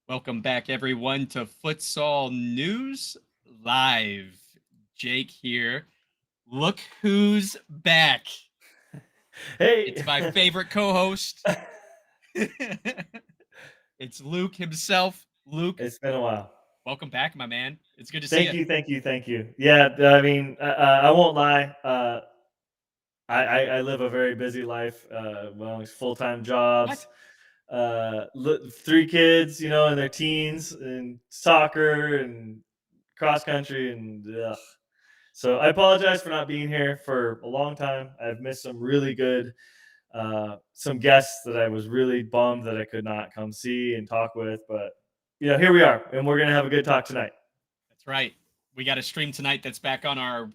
Welcome back, everyone, to Futsal News Live. Jake here. Look who's back. It's Hey, my favorite co host. It's Luke himself. Luke, it's been a while. welcome back, my man. It's good to see Thank you. you, thank you, thank you. Yeah, I mean, I won't lie. I live a very busy life. Well, it's full-time jobs, What? 3 kids, in their teens, and soccer and cross country, and so I apologize for not being here for a long time. I've missed some really good, some guests that I was really bummed that I could not come see and talk with, but here we are, and we're gonna have a good talk tonight. That's right. We got a stream tonight that's back on our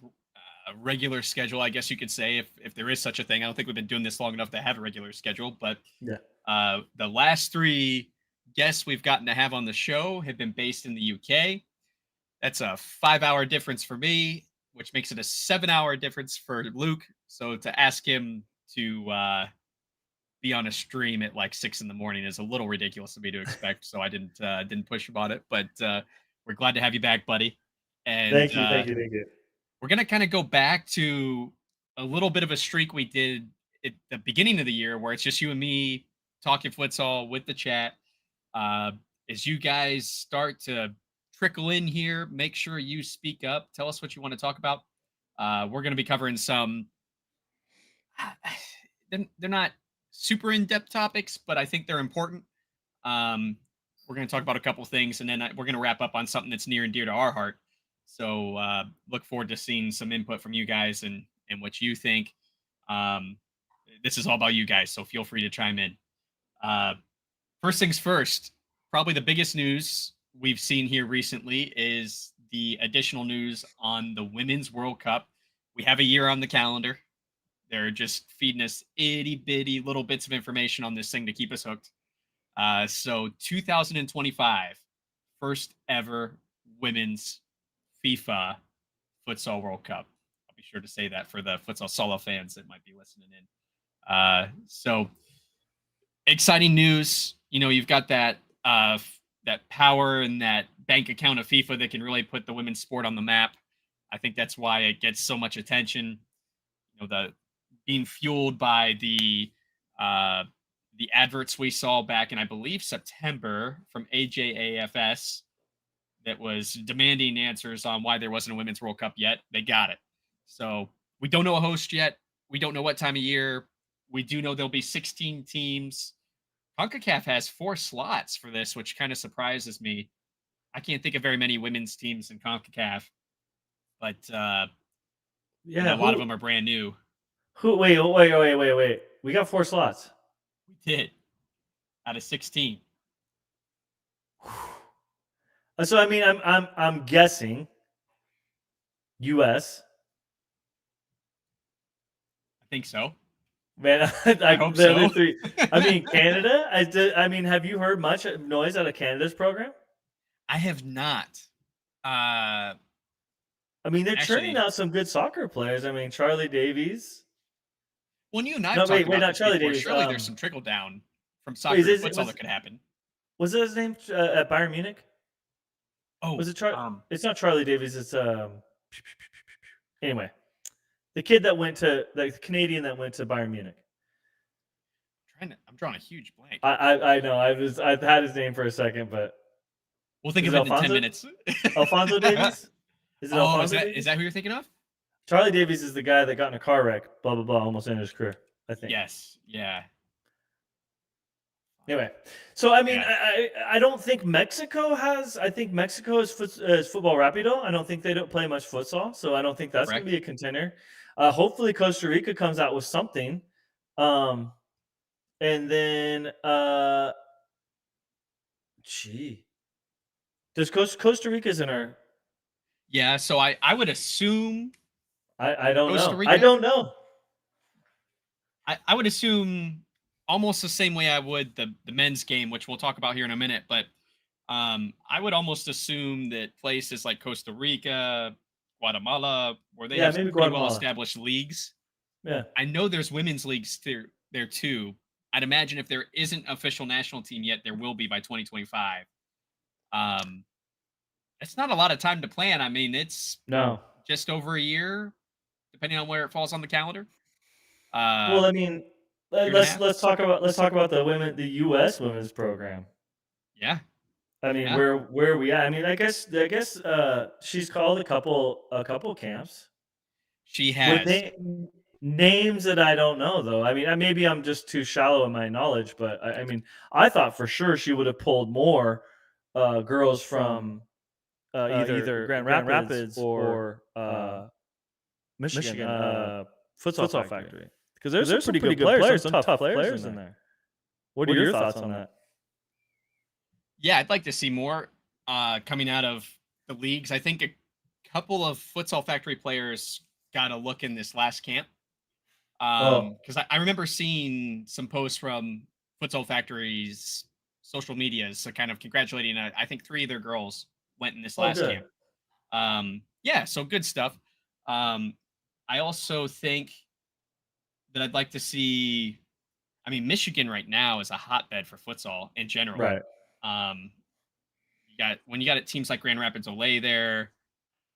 regular schedule, I guess you could say, if there is such a thing. I don't think we've been doing this long enough to have a regular schedule, but Yeah. the last three guests we've gotten to have on the show have been based in the UK. That's a 5 hour difference for me, which makes it a 7 hour difference for Luke. So to ask him to be on a stream at like 6 in the morning is a little ridiculous of me to expect. So I didn't push him on it, but we're glad to have you back, buddy. And Thank you, thank you, thank you. we're gonna kind of go back to a little bit of a streak we did at the beginning of the year, where it's just you and me talking futsal with the chat. Uh, as you guys start to trickle in here, make sure you speak up. Tell us what you want to talk about. We're going to be covering some. They're not super in depth topics, but I think they're important. Um, we're going to talk about a couple things, and then we're going to wrap up on something that's near and dear to our heart. So look forward to seeing some input from you guys and what you think. Um, this is all about you guys, so feel free to chime in. Uh, First things first, probably the biggest news we've seen here recently is the additional news on the Women's World Cup. We have a year on the calendar. They're just feeding us itty bitty little bits of information on this thing to keep us hooked. So 2025, first ever women's FIFA Futsal World Cup. I'll be sure to say that for the futsal solo fans that might be listening in. So exciting news. You've got that power and that bank account of FIFA that can really put the women's sport on the map. I think that's why it gets so much attention. The being fueled by uh, the adverts we saw back in, I believe, September from AJAFS that was demanding answers on why there wasn't a women's World Cup yet. They got it. So we don't know a host yet. We don't know what time of year. We do know there'll be 16 teams. CONCACAF has 4 slots for this, which kind of surprises me. I can't think of very many women's teams in CONCACAF, but Yeah, a lot of them are brand new. who wait, oh, wait. We got 4 slots. We did out of 16. So I mean, I'm guessing US. I think so. Man, I like hope the other so. 3. I mean, Canada. I mean, have you heard much noise out of Canada's program? I have not. Uh, I mean, they're churning Actually, out some good soccer players. I mean, Charlie Davies. well, you and I have No, talked wait, about not this Charlie before. Davies. Surely there's some trickle down from Wait, soccer to futsal that could happen. was that his name at Bayern Munich? Oh, Was it Char? It's not Charlie Davies. It's. Anyway, the Canadian that went to Bayern Munich. I'm drawing a huge blank. I know. I've had his name for a second, but We'll think is of it it in 10 Alfonso? minutes. Alfonso Davies? Is it Oh, is Alfonso that is Davies? that who you're thinking of? Charlie Davies is the guy that got in a car wreck, blah blah blah, almost ended his career, I think. Yes. Yeah. Anyway, so I mean, Yeah. I don't think Mexico has. I think Mexico is football rapido. I don't think they don't play much futsal, so I don't think that's going to Correct. be a contender. Hopefully, Costa Rica comes out with something. Um, and then, gee, does Costa Rica's in our? Yeah. So I would assume I don't Costa know. I Rica. don't know. I would assume almost the same way I would the men's game, which we'll talk about here in a minute. But I would almost assume that places like Costa Rica, Guatemala, where they Yeah, have some maybe pretty well Guatemala. established leagues. Yeah. I know there's women's leagues there too. I'd imagine if there isn't official national team yet, there will be by 2025. Um, it's not a lot of time to plan. I mean, it's No. just over a year, depending on where it falls on the calendar. Uh, Well, I mean, Year and a half. let's talk about the U.S. women's program. Yeah, I mean, yeah. where are we at? I mean, I guess she's called a couple camps She with has. names that I don't know though. I mean, maybe I'm just too shallow in my knowledge, but I mean, I thought for sure she would have pulled more girls from either Either Grand Grand Rapids Rapids or or Michigan Michigan Futsal Futsal Factory Factory. because Because there's some pretty good players, some tough players in there. What are your thoughts on that? Yeah, I'd like to see more coming out of the leagues. I think a couple of futsal factory players got a look in this last camp. Oh, Because I remember seeing some posts from futsal factories social medias, so kind of congratulating. I think three of their girls went in this oh, last good. camp. Yeah, so good stuff. Um, I also think that I'd like to see. I mean, Michigan right now is a hotbed for futsal in general. Right. Um, you got when you got teams like Grand Rapids Olay there,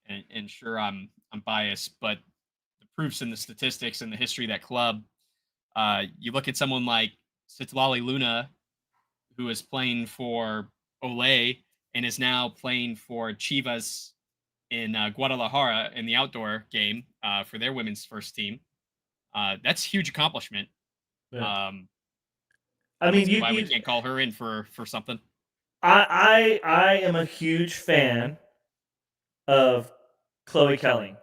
and sure I'm biased, but the proofs and the statistics and the history of that club. You look at someone like Sitlali Luna, who is playing for Olay and is now playing for Chivas in Guadalajara in the outdoor game for their women's first team. That's huge accomplishment. Yeah. Um, I I don't mean, see why we can't call her in for something. I am a huge fan of Chloe Kelly.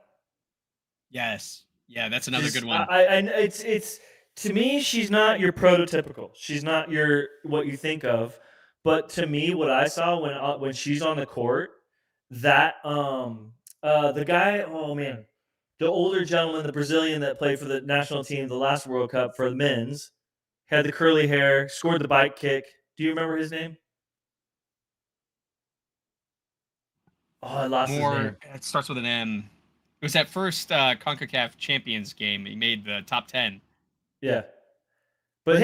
Yes, yeah, that's another good She's one. and it's to me, she's not your prototypical. She's not your what you think of. But to me, what I saw when she's on the court, that the guy, oh man, the older gentleman, the Brazilian that played for the national team the last World Cup for the men's, had the curly hair, scored the bike kick. Do you remember his name? Oh, I lost his More, name. it starts with an M. It was that first CONCACAF Champions game. He made the top 10. Yeah. But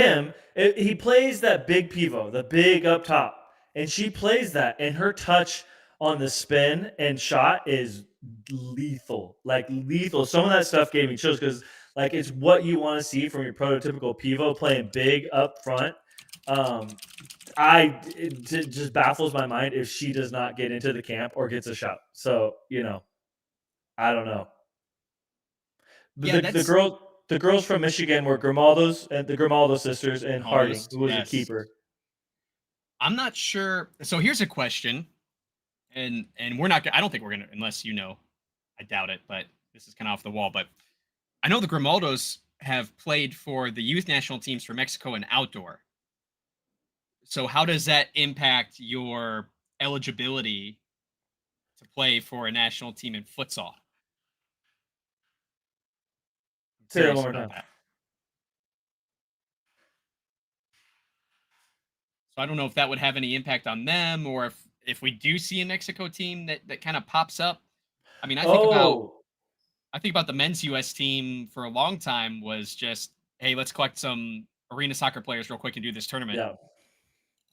he plays that big pivot, the big up top, and she plays that, and her touch on the spin and shot is lethal, like lethal. Some of that stuff gave me chills because, like, it's what you want to see from your prototypical pivot playing big up front. Um, it just baffles my mind if she does not get into the camp or gets a shot. So I don't know. But Yeah, that's the girls from Michigan were Grimaldo's and the Grimaldo sisters and Harding, Ronaldo's. who was the Yes. keeper. I'm not sure. So here's a question, and we're not. I don't think we're gonna, unless you know. I doubt it, but this is kind of off the wall. But I know the Grimaldos have played for the youth national teams for Mexico and outdoor. So how does that impact your eligibility to play for a national team in futsal? I'm Say that one curious more about time. that. So I don't know if that would have any impact on them, or if we do see a Mexico team that kind of pops up. I mean, Oh, I think about the men's US team for a long time was just, hey, let's collect some arena soccer players real quick and do this tournament. yeah.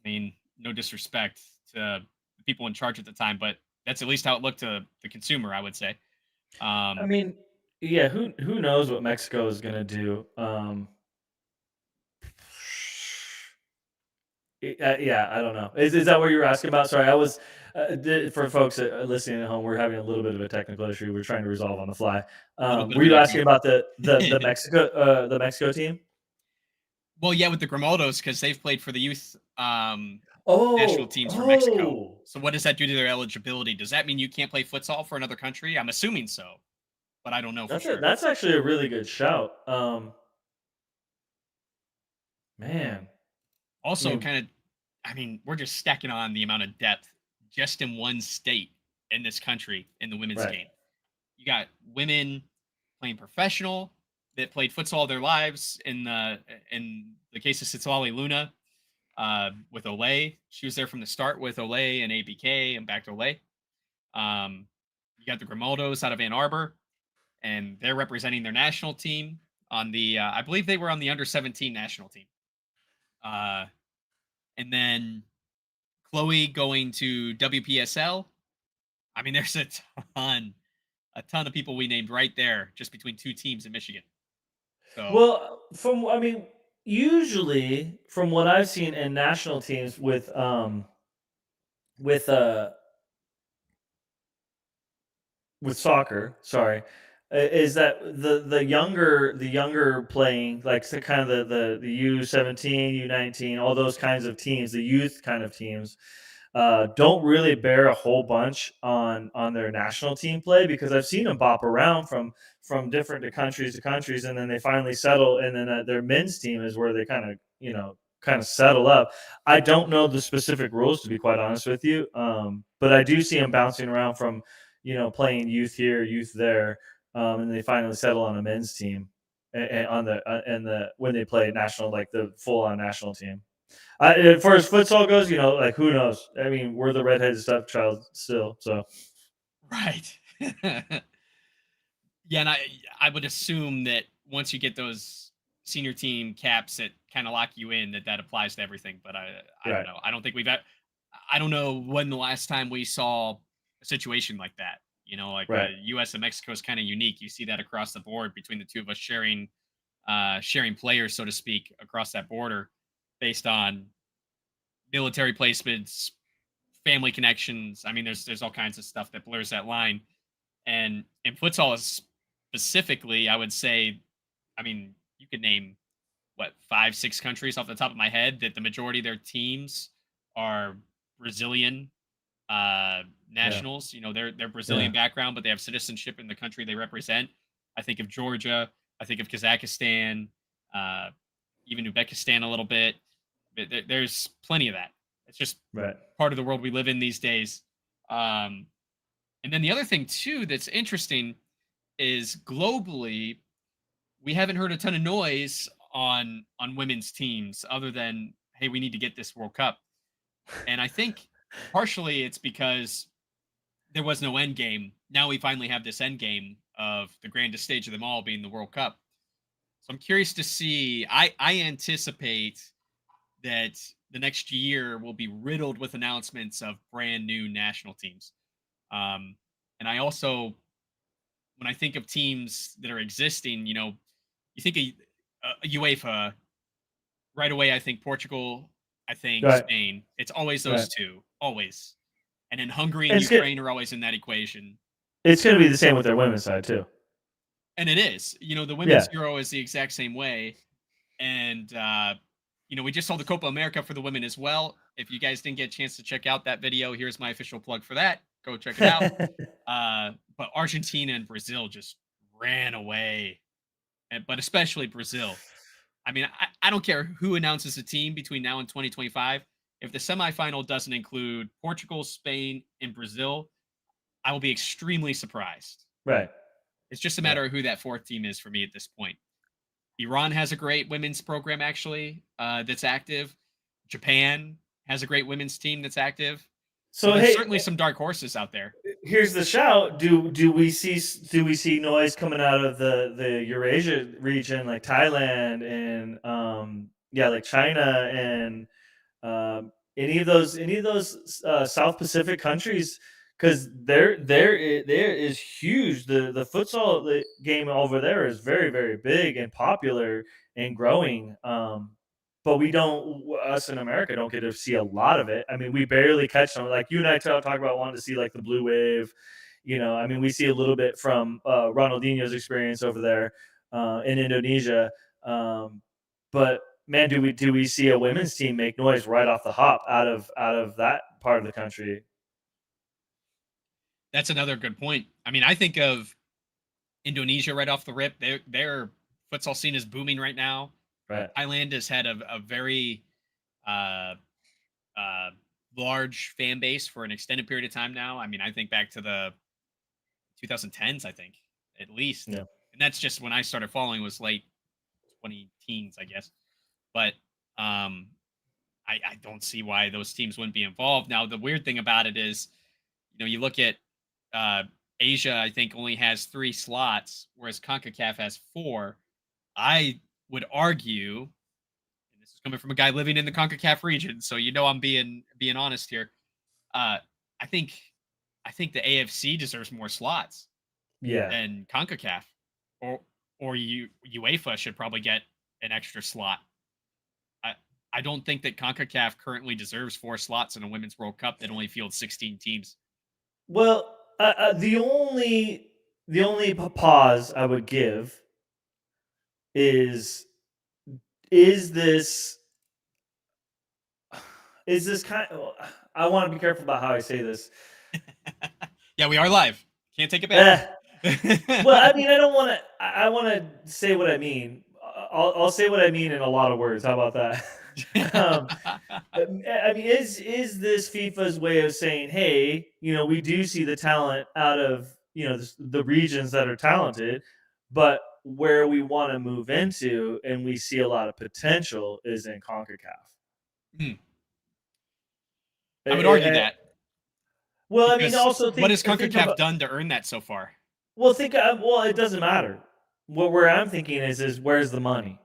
I mean, no disrespect to the people in charge at the time, but that's at least how it looked to the consumer, I would say. I Um, mean, yeah. Who knows what Mexico is gonna do? Yeah, I don't know. Is that what you were asking about? Sorry, I was for folks listening at home. We're having a little bit of a technical issue. We're trying to resolve on the fly. a little bit Were of an you asking echo. about the Mexico team? Well, yeah, with the Grimaldos, because they've played for the youth national Oh, teams for Mexico. oh, So what does that do to their eligibility? Does that mean you can't play futsal for another country? I'm assuming so, but I don't know for sure. that's actually a really good shout. Man, I Also, mean, kind of, I mean, we're just stacking on the amount of depth just in one state in this country in the women's right. game. You got women playing professional that played futsal all their lives. In the case of Sitlali Luna with Olay, she was there from the start with Olay and ABK and back to Olay. Um, you got the Grimaldos out of Ann Arbor, and they're representing their national team on the. I believe they were on the under 17 national team. Uh, and then Chloe going to WPSL. I mean, there's ton, a ton of people we named right there just between two teams in Michigan. So Well, usually from what I've seen in national teams with uh with soccer, sorry, is that the younger playing like kind of the U17, U19, all those kinds of teams, the youth kind of teams, don't really bear a whole bunch on their national team play because I've seen them bop around from different countries to countries, and then they finally settle, and then their men's team is where they kind of settle up. I don't know the specific rules to be quite honest with you, but I do see them bouncing around from playing youth here, youth there, and they finally settle on a men's team on the and the when they play national, like the full on national team. As far as futsal goes, like who knows? I mean, we're the redheaded stepchild still, so right. Yeah, and I would assume that once you get those senior team caps that kind of lock you in, that applies to everything. But I don't right, know. I don't think we've had. I don't know when the last time we saw a situation like that. Like right, U.S. and Mexico is kind of unique. You see that across the board between the two of us sharing players, so to speak, across that border, based on military placements, family connections. I mean, there's all kinds of stuff that blurs that line. And in futsal specifically, I would say, I mean, you could name what 5, 6 countries off the top of my head that the majority of their teams are Brazilian yeah, nationals. They're yeah, Brazilian background, but they have citizenship in the country they represent. I think of Georgia. I think of Kazakhstan, uh, even Uzbekistan a little bit. There's plenty of that. It's just right. part of the world we live in these days. Um, and then the other thing too that's interesting is globally we haven't heard a ton of noise on women's teams other than hey we need to get this World Cup. And I think partially it's because there was no end game. Now we finally have this end game of the grandest stage of them all being the World Cup. So I'm curious to see. I anticipate that the next year will be riddled with announcements of brand new national teams. Um, and I also, when I think of teams that are existing, you think of UEFA right away. I think Portugal. I think Right, Spain. It's always those right. two, always. And then Hungary And and Ukraine are always in that equation. it's gonna be the same with their women's side too. And it is. The Yeah. women's Euro is the exact same way. And we just saw the Copa America for the women as well. If you guys didn't get a chance to check out that video, here's my official plug for that. Go check it out. But Argentina and Brazil just ran away, but especially Brazil. I mean, I don't care who announces a team between now and 2025. If the semifinal doesn't include Portugal, Spain, and Brazil, I will be extremely surprised. Right, It's just a right. matter of who that fourth team is for me at this point. Iran has a great women's program actually that's active. Japan has a great women's team that's active. So So there's hey, certainly some dark horses out there. here's the shout. Do we see noise coming out of the Eurasia region, like Thailand and yeah, like China and any of those South Pacific countries, because there is huge. The futsal game over there is very very big and popular and growing. But we don't, us in America don't get to see a lot of it. I mean, we barely catch them. Like you and I talk about wanting to see like the blue wave. I mean, we see a little bit from Ronaldinho's experience over there in Indonesia. But man, do we see a women's team make noise right off the hop out of that part of the country? That's another good point. I mean, I think of Indonesia right off the rip. Their futsal scene is booming right now. Right. Thailand has had a very uh, uh, large fan base for an extended period of time now. I mean, I think back to the 2010s, I think at least, Yeah. and that's just when I started following was late 20 teens, I guess. But um, I don't see why those teams wouldn't be involved. Now, the weird thing about it is, you look at uh, Asia, I think only has 3 slots, whereas CONCACAF has 4. I would argue, and this is coming from a guy living in the CONCACAF region, so I'm being honest here. Uh, I think I think the AFC deserves more slots Yeah. than CONCACAF, or UEFA should probably get an extra slot. I I don't think that CONCACAF currently deserves 4 slots in a Women's World Cup that only fields 16 teams. Well, the only pause I would give is is this is this kind of, I want to be careful about how I say this. Yeah, we are live. Can't take it back. Eh, well, I mean, I don't want to. I want to say what I mean. I'll say what I mean in a lot of words. How about that? um, I mean, is this FIFA's way of saying, hey, we do see the talent out of the regions that are talented, but where we want to move into and we see a lot of potential is in CONCACAF. Hmm. Eh, I would eh, argue eh, that well, I mean, because also what has think CONCACAF about. done to earn that so far? Well, it doesn't matter. Where I'm thinking is where's the money?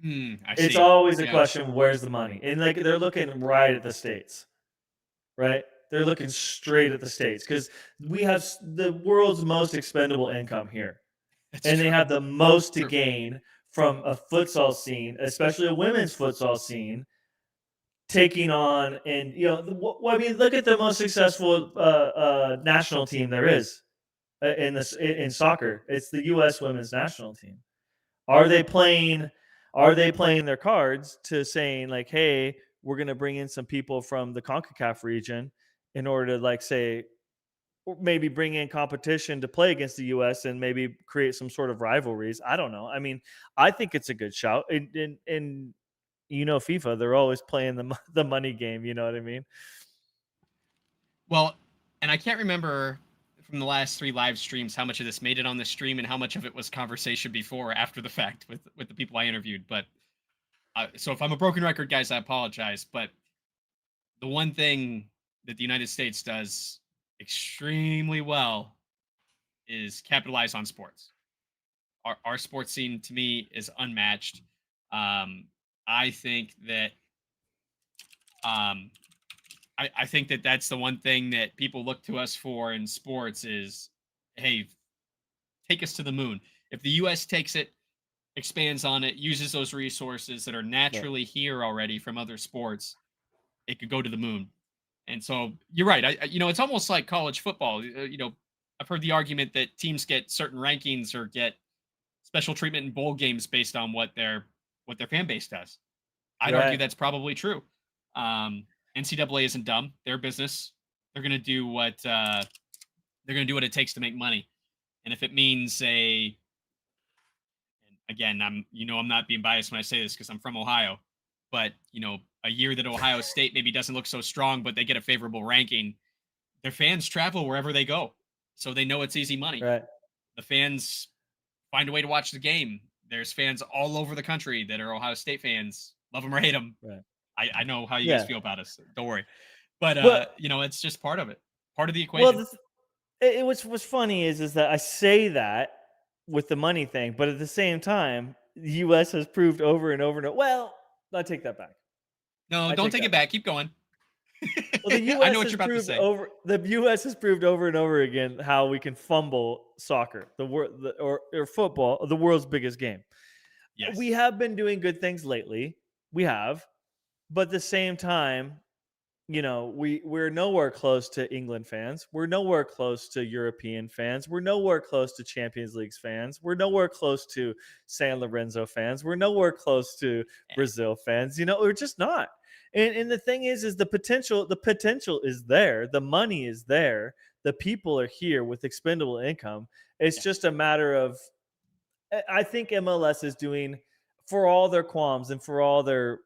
I It's see. always a Yeah. question, where's the money? And like they're looking right at the states, right? They're looking straight at the states because we have the world's most expendable income here, That's and they true. have the most to True. gain from a futsal scene, especially a women's futsal scene, taking on and I mean, look at the most successful national team there is in this in soccer. It's the U.S. women's national team. Are they playing? Are they playing their cards to saying like, "Hey, we're going to bring in some people from the Concacaf region in order to like say, or maybe bring in competition to play against the U.S. and maybe create some sort of rivalries." I don't know. I mean, I think it's a good shout. And FIFA, they're always playing the money game. You know what I mean? Well, and I can't remember from the last 3 live streams how much of this made it on the stream and how much of it was conversation before or after the fact with the people I interviewed. But so if I'm a broken record, guys, I apologize. But the one thing that the United States does extremely well is capitalize on sports. Our sports scene to me is unmatched. Um, I think that um, I think that that's the one thing that people look to us for in sports is, hey, take us to the moon. If the U.S. takes it, expands on it, uses those resources that are Right. naturally here already from other sports, it could go to the moon. And so you're right. It's almost like college football. I've heard the argument that teams get certain rankings or get special treatment in bowl games based on what their fan base does. I'd argue Right. that's probably true. Um, NCAA isn't dumb; they're business. They're going to do what it takes to make money. And if it means and again, I'm not being biased when I say this because I'm from Ohio, but a year that Ohio State maybe doesn't look so strong, but they get a favorable ranking, their fans travel wherever they go, so they know it's easy money. Right. The fans find a way to watch the game. There's fans all over the country that are Ohio State fans. Love them or hate them. Right. I know how you guys Yeah. feel about us. Don't worry. But Well. it's just part of it. Part of the Well. equation. What's funny is that I say that with the money thing, but at the same time, the U.S. has proved over and over and over. Well, I take that back. No, I don't take take that it back. back. Keep going. Well, the I know U.S. what has you're about to proved say. over. The U.S. has proved over and over again how we can fumble soccer, the world, or football, the world's biggest game. We Yes. have been doing good things lately. We have, but at the same time, we're nowhere close to England fans. We're nowhere close to European fans. We're nowhere close to Champions League fans. We're nowhere close to San Lorenzo fans. We're nowhere close to Yeah. Brazil fans. We're just not. And the thing is the potential is there. The money is there. The people are here with expendable income. It's just Yes. a matter of, I think MLS is doing, for all their qualms and for all their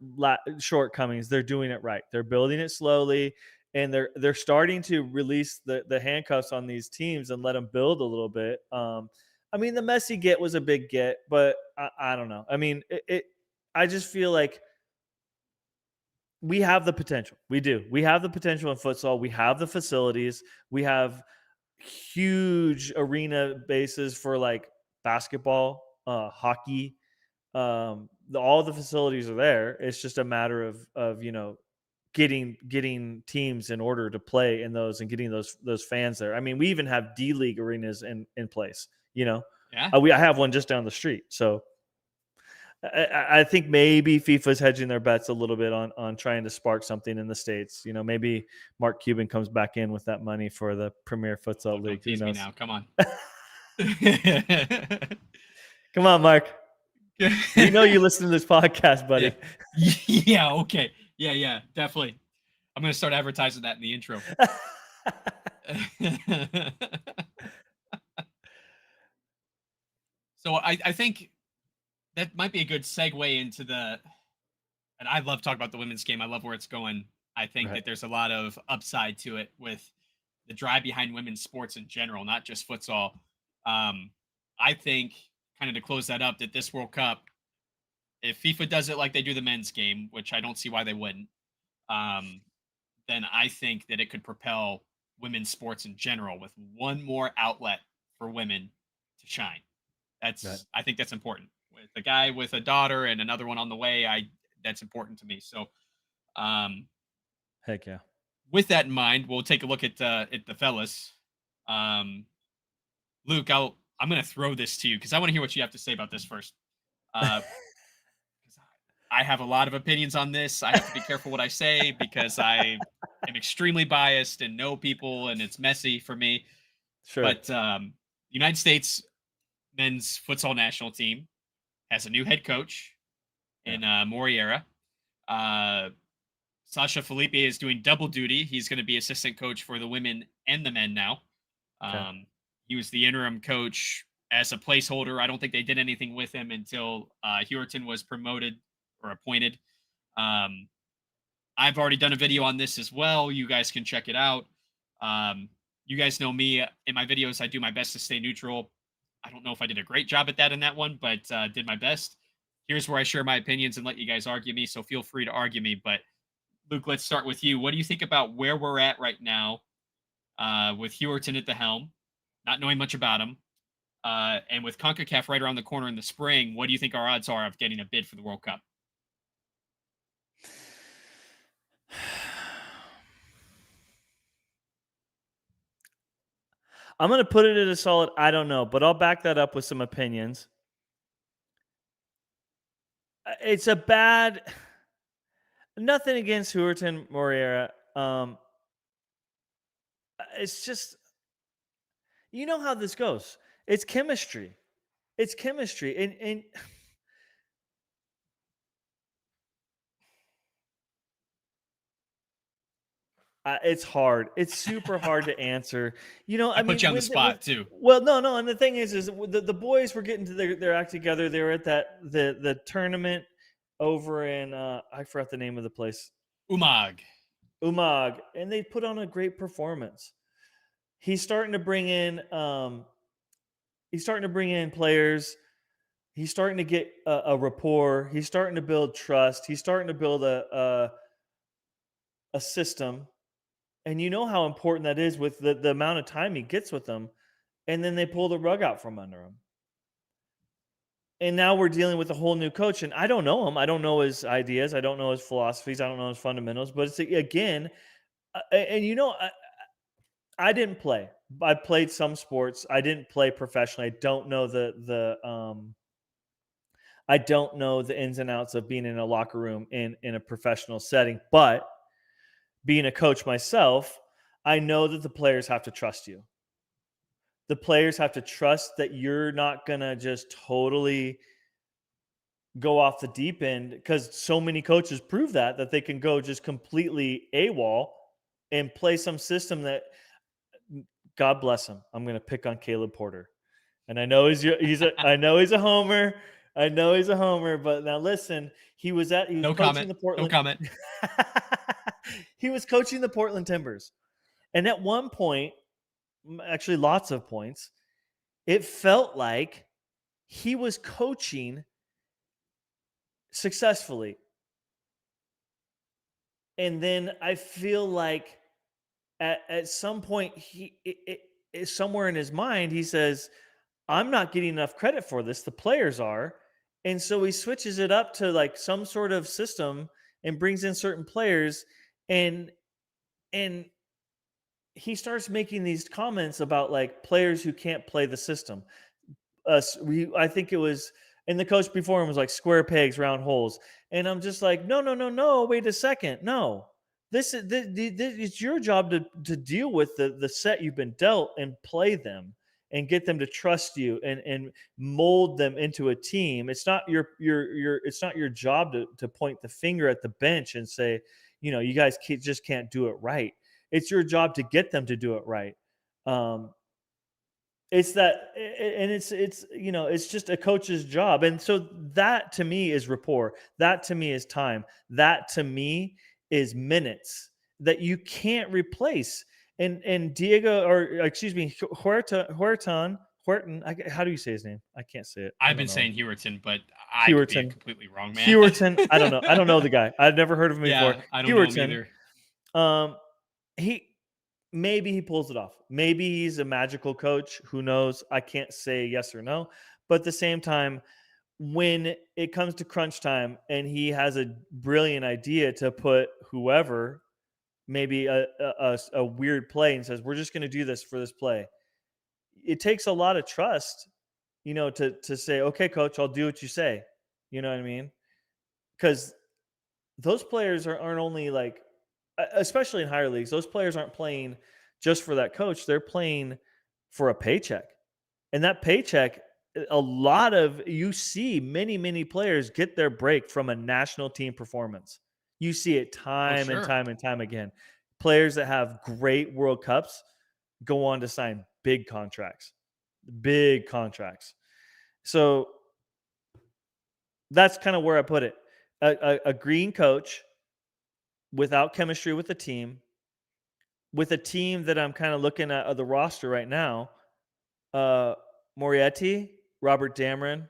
shortcomings, they're doing it right. They're building it slowly, and they're starting to release the handcuffs on these teams and let them build a little bit. I mean, the Messi get was a big get, but I don't know. I mean, I just feel like we have the potential. We do. We have the potential in futsal. We have the facilities. We have huge arena bases for like basketball, hockey, all the facilities are there. It's just a matter of getting teams in order to play in those and getting those fans there. I mean, we even have D League arenas in place. Yeah. I have one just down the street. So I think maybe FIFA's hedging their bets a little bit on trying to spark something in the States. Maybe Mark Cuban comes back in with that money for the Premier Oh, Futsal don't League. Who tease me knows? now. Come on. Come on, Mark. We know you listen to this podcast, buddy. Yeah. Okay. Yeah. Definitely. I'm gonna start advertising that in the intro. So I think that might be a good segue into and I love talking about the women's game. I love where it's going. I think Right. that there's a lot of upside to it with the drive behind women's sports in general, not just futsal. Um, I think, kind of to close that up, that this World Cup, if FIFA does it like they do the men's game, which I don't see why they wouldn't, um, then I think that it could propel women's sports in general with one more outlet for women to shine. Right. I think that's important. With a guy with a daughter and another one on the way, that's important to me. So, um, Heck yeah. with that in mind, we'll take a look at the fellas. Um, Luke, I'm going to throw this to you because I want to hear what you have to say about this first. Uh, 'Cause I have a lot of opinions on this. I have to be careful what I say because I am extremely biased and know people, and it's messy for me. Sure. But the United States men's futsal national team has a new head coach in Moriera. Sasha Felipe is doing double duty. He's going to be assistant coach for the women and the men now. Okay. He was the interim coach as a placeholder. I don't think they did anything with him until Hewerton was promoted or appointed. I've already done a video on this as well. You guys can check it out. You guys know me. In my videos, I do my best to stay neutral. I don't know if I did a great job at that in that one, but did my best. Here's where I share my opinions and let you guys argue me. So feel free to argue me. But Luke, let's start with you. What do you think about where we're at right now with Hewerton at the helm, not knowing much about him, and with CONCACAF right around the corner in the spring? What do you think our odds are of getting a bid for the World Cup? I'm going to put it at a solid I don't know, but I'll back that up with some opinions. It's a bad nothing against Hewerton Moriera. It's just you know how this goes. It's chemistry. It's chemistry. And it's hard. It's super hard to answer. I put you on the spot too. Well, no. And the thing is the boys were getting to their act together. They were at the tournament over in I forgot the name of the place. Umag, and they put on a great performance. He's starting to bring in players. He's starting to get a rapport. He's starting to build trust. He's starting to build a system. And you know how important that is with the amount of time he gets with them. And then they pull the rug out from under him. And now we're dealing with a whole new coach. And I don't know him. I don't know his ideas. I don't know his philosophies. I don't know his fundamentals. But it's again, I didn't play. I played some sports. I didn't play professionally. I don't know I don't know the ins and outs of being in a locker room in a professional setting. But being a coach myself, I know that the players have to trust you. The players have to trust that you're not going to just totally go off the deep end, because so many coaches prove that they can go just completely AWOL and play some system that, God bless him, I'm going to pick on Caleb Porter. And I know I know he's a homer. I know he's a homer, but now listen, he was coaching the Portland. No comment. He was coaching the Portland Timbers. And at one point, actually lots of points, it felt like he was coaching successfully. And then I feel like at some point, somewhere in his mind, he says, I'm not getting enough credit for this. The players are. And so he switches it up to like some sort of system and brings in certain players, and and he starts making these comments about like players who can't play the system. I think it was, and the coach before him was like square pegs, round holes, and I'm just like, no, no, no, no, wait a second, no. This it's your job to deal with the set you've been dealt and play them and get them to trust you and mold them into a team. It's not your it's not your job to point the finger at the bench and say, you guys just can't do it right. It's your job to get them to do it right. Um, it's that, and it's just a coach's job, and so that to me is rapport. That to me is time. That to me is minutes that you can't replace. And Diego, or excuse me, Huerton. How do you say his name? I can't say it. I I've don't been know. saying Hewerton, but I could be Hewerton. completely wrong, man. Hewerton. I don't know. I don't know the guy. I've never heard of him before. Yeah, I don't know him Hewerton. either. He maybe he pulls it off. Maybe he's a magical coach. Who knows? I can't say yes or no. But at the same time, when it comes to crunch time and he has a brilliant idea to put whoever, maybe a weird play, and says, we're just going to do this for this play. It takes a lot of trust, to say, okay, coach, I'll do what you say. You know what I mean? Because those players aren't only like, especially in higher leagues, those players aren't playing just for that coach. They're playing for a paycheck. And that paycheck, a lot of you see many players get their break from a national team performance. You see it Oh, time and sure. time and time again. Players that have great World Cups go on to sign big contracts. Big contracts. So that's kind of where I put it. A green coach without chemistry with the team, with a team that I'm kind of looking at the roster right now, uh, Morietti, Robert Dameron.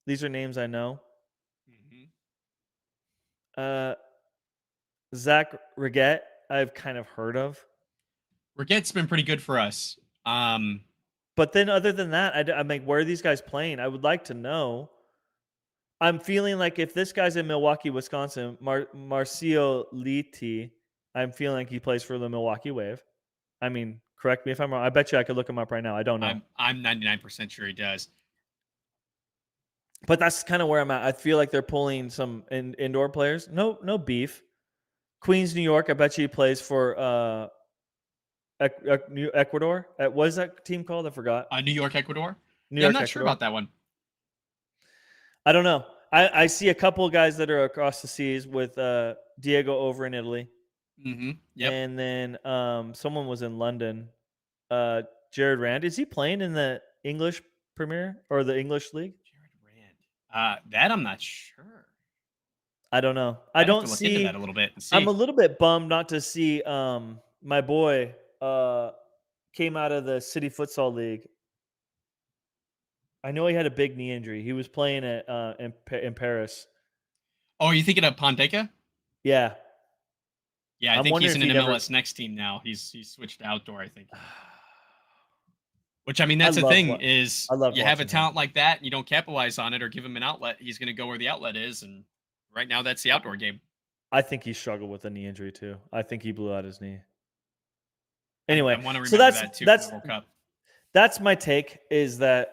These are names I know. Hmm. Uh, Zach Reget, I've kind of heard of. Rigette's been pretty good for us. But then other than that, I'm like, where are these guys playing? I would like to know. I'm feeling like if this guy's in Milwaukee, Wisconsin, Marcio Liti, I'm feeling like he plays for the Milwaukee Wave. I mean, correct me if I'm wrong. I bet you I could look him up right now. I don't know. I'm 99% sure he does. But that's kind of where I'm at. I feel like they're pulling some indoor players. No beef. Queens, New York. I bet you he plays for Ecuador. What is that team called? I forgot. New York, Ecuador. New Yeah, I'm York, not sure Ecuador. about that one. I don't know. I see a couple of guys that are across the seas with Diego over in Italy, Mm-hmm. Yep. and then someone was in London. Jared Rand, is he playing in the English Premier or the English League? Jared Rand. That I'm not sure. I don't know. I I'd have to don't look into that see. a little bit and I'm a see. little bit bummed not to see my boy came out of the City Futsal League. I know he had a big knee injury. He was playing at in Paris. Oh, are you thinking of Pondeka? Yeah, Yeah, I I'm think wondering he's if in an he'd ever. MLS next team now. He's switched to outdoor, I think. Which I mean, I that's the loved thing what is I loved you have a watching him. talent like that and you don't capitalize on it or give him an outlet, he's going to go where the outlet is. And right now, that's the I, outdoor game. I think he struggled with a knee injury too. I think he blew out his knee. I Anyway, want to so remember that too from the World Cup. that's my take. Is that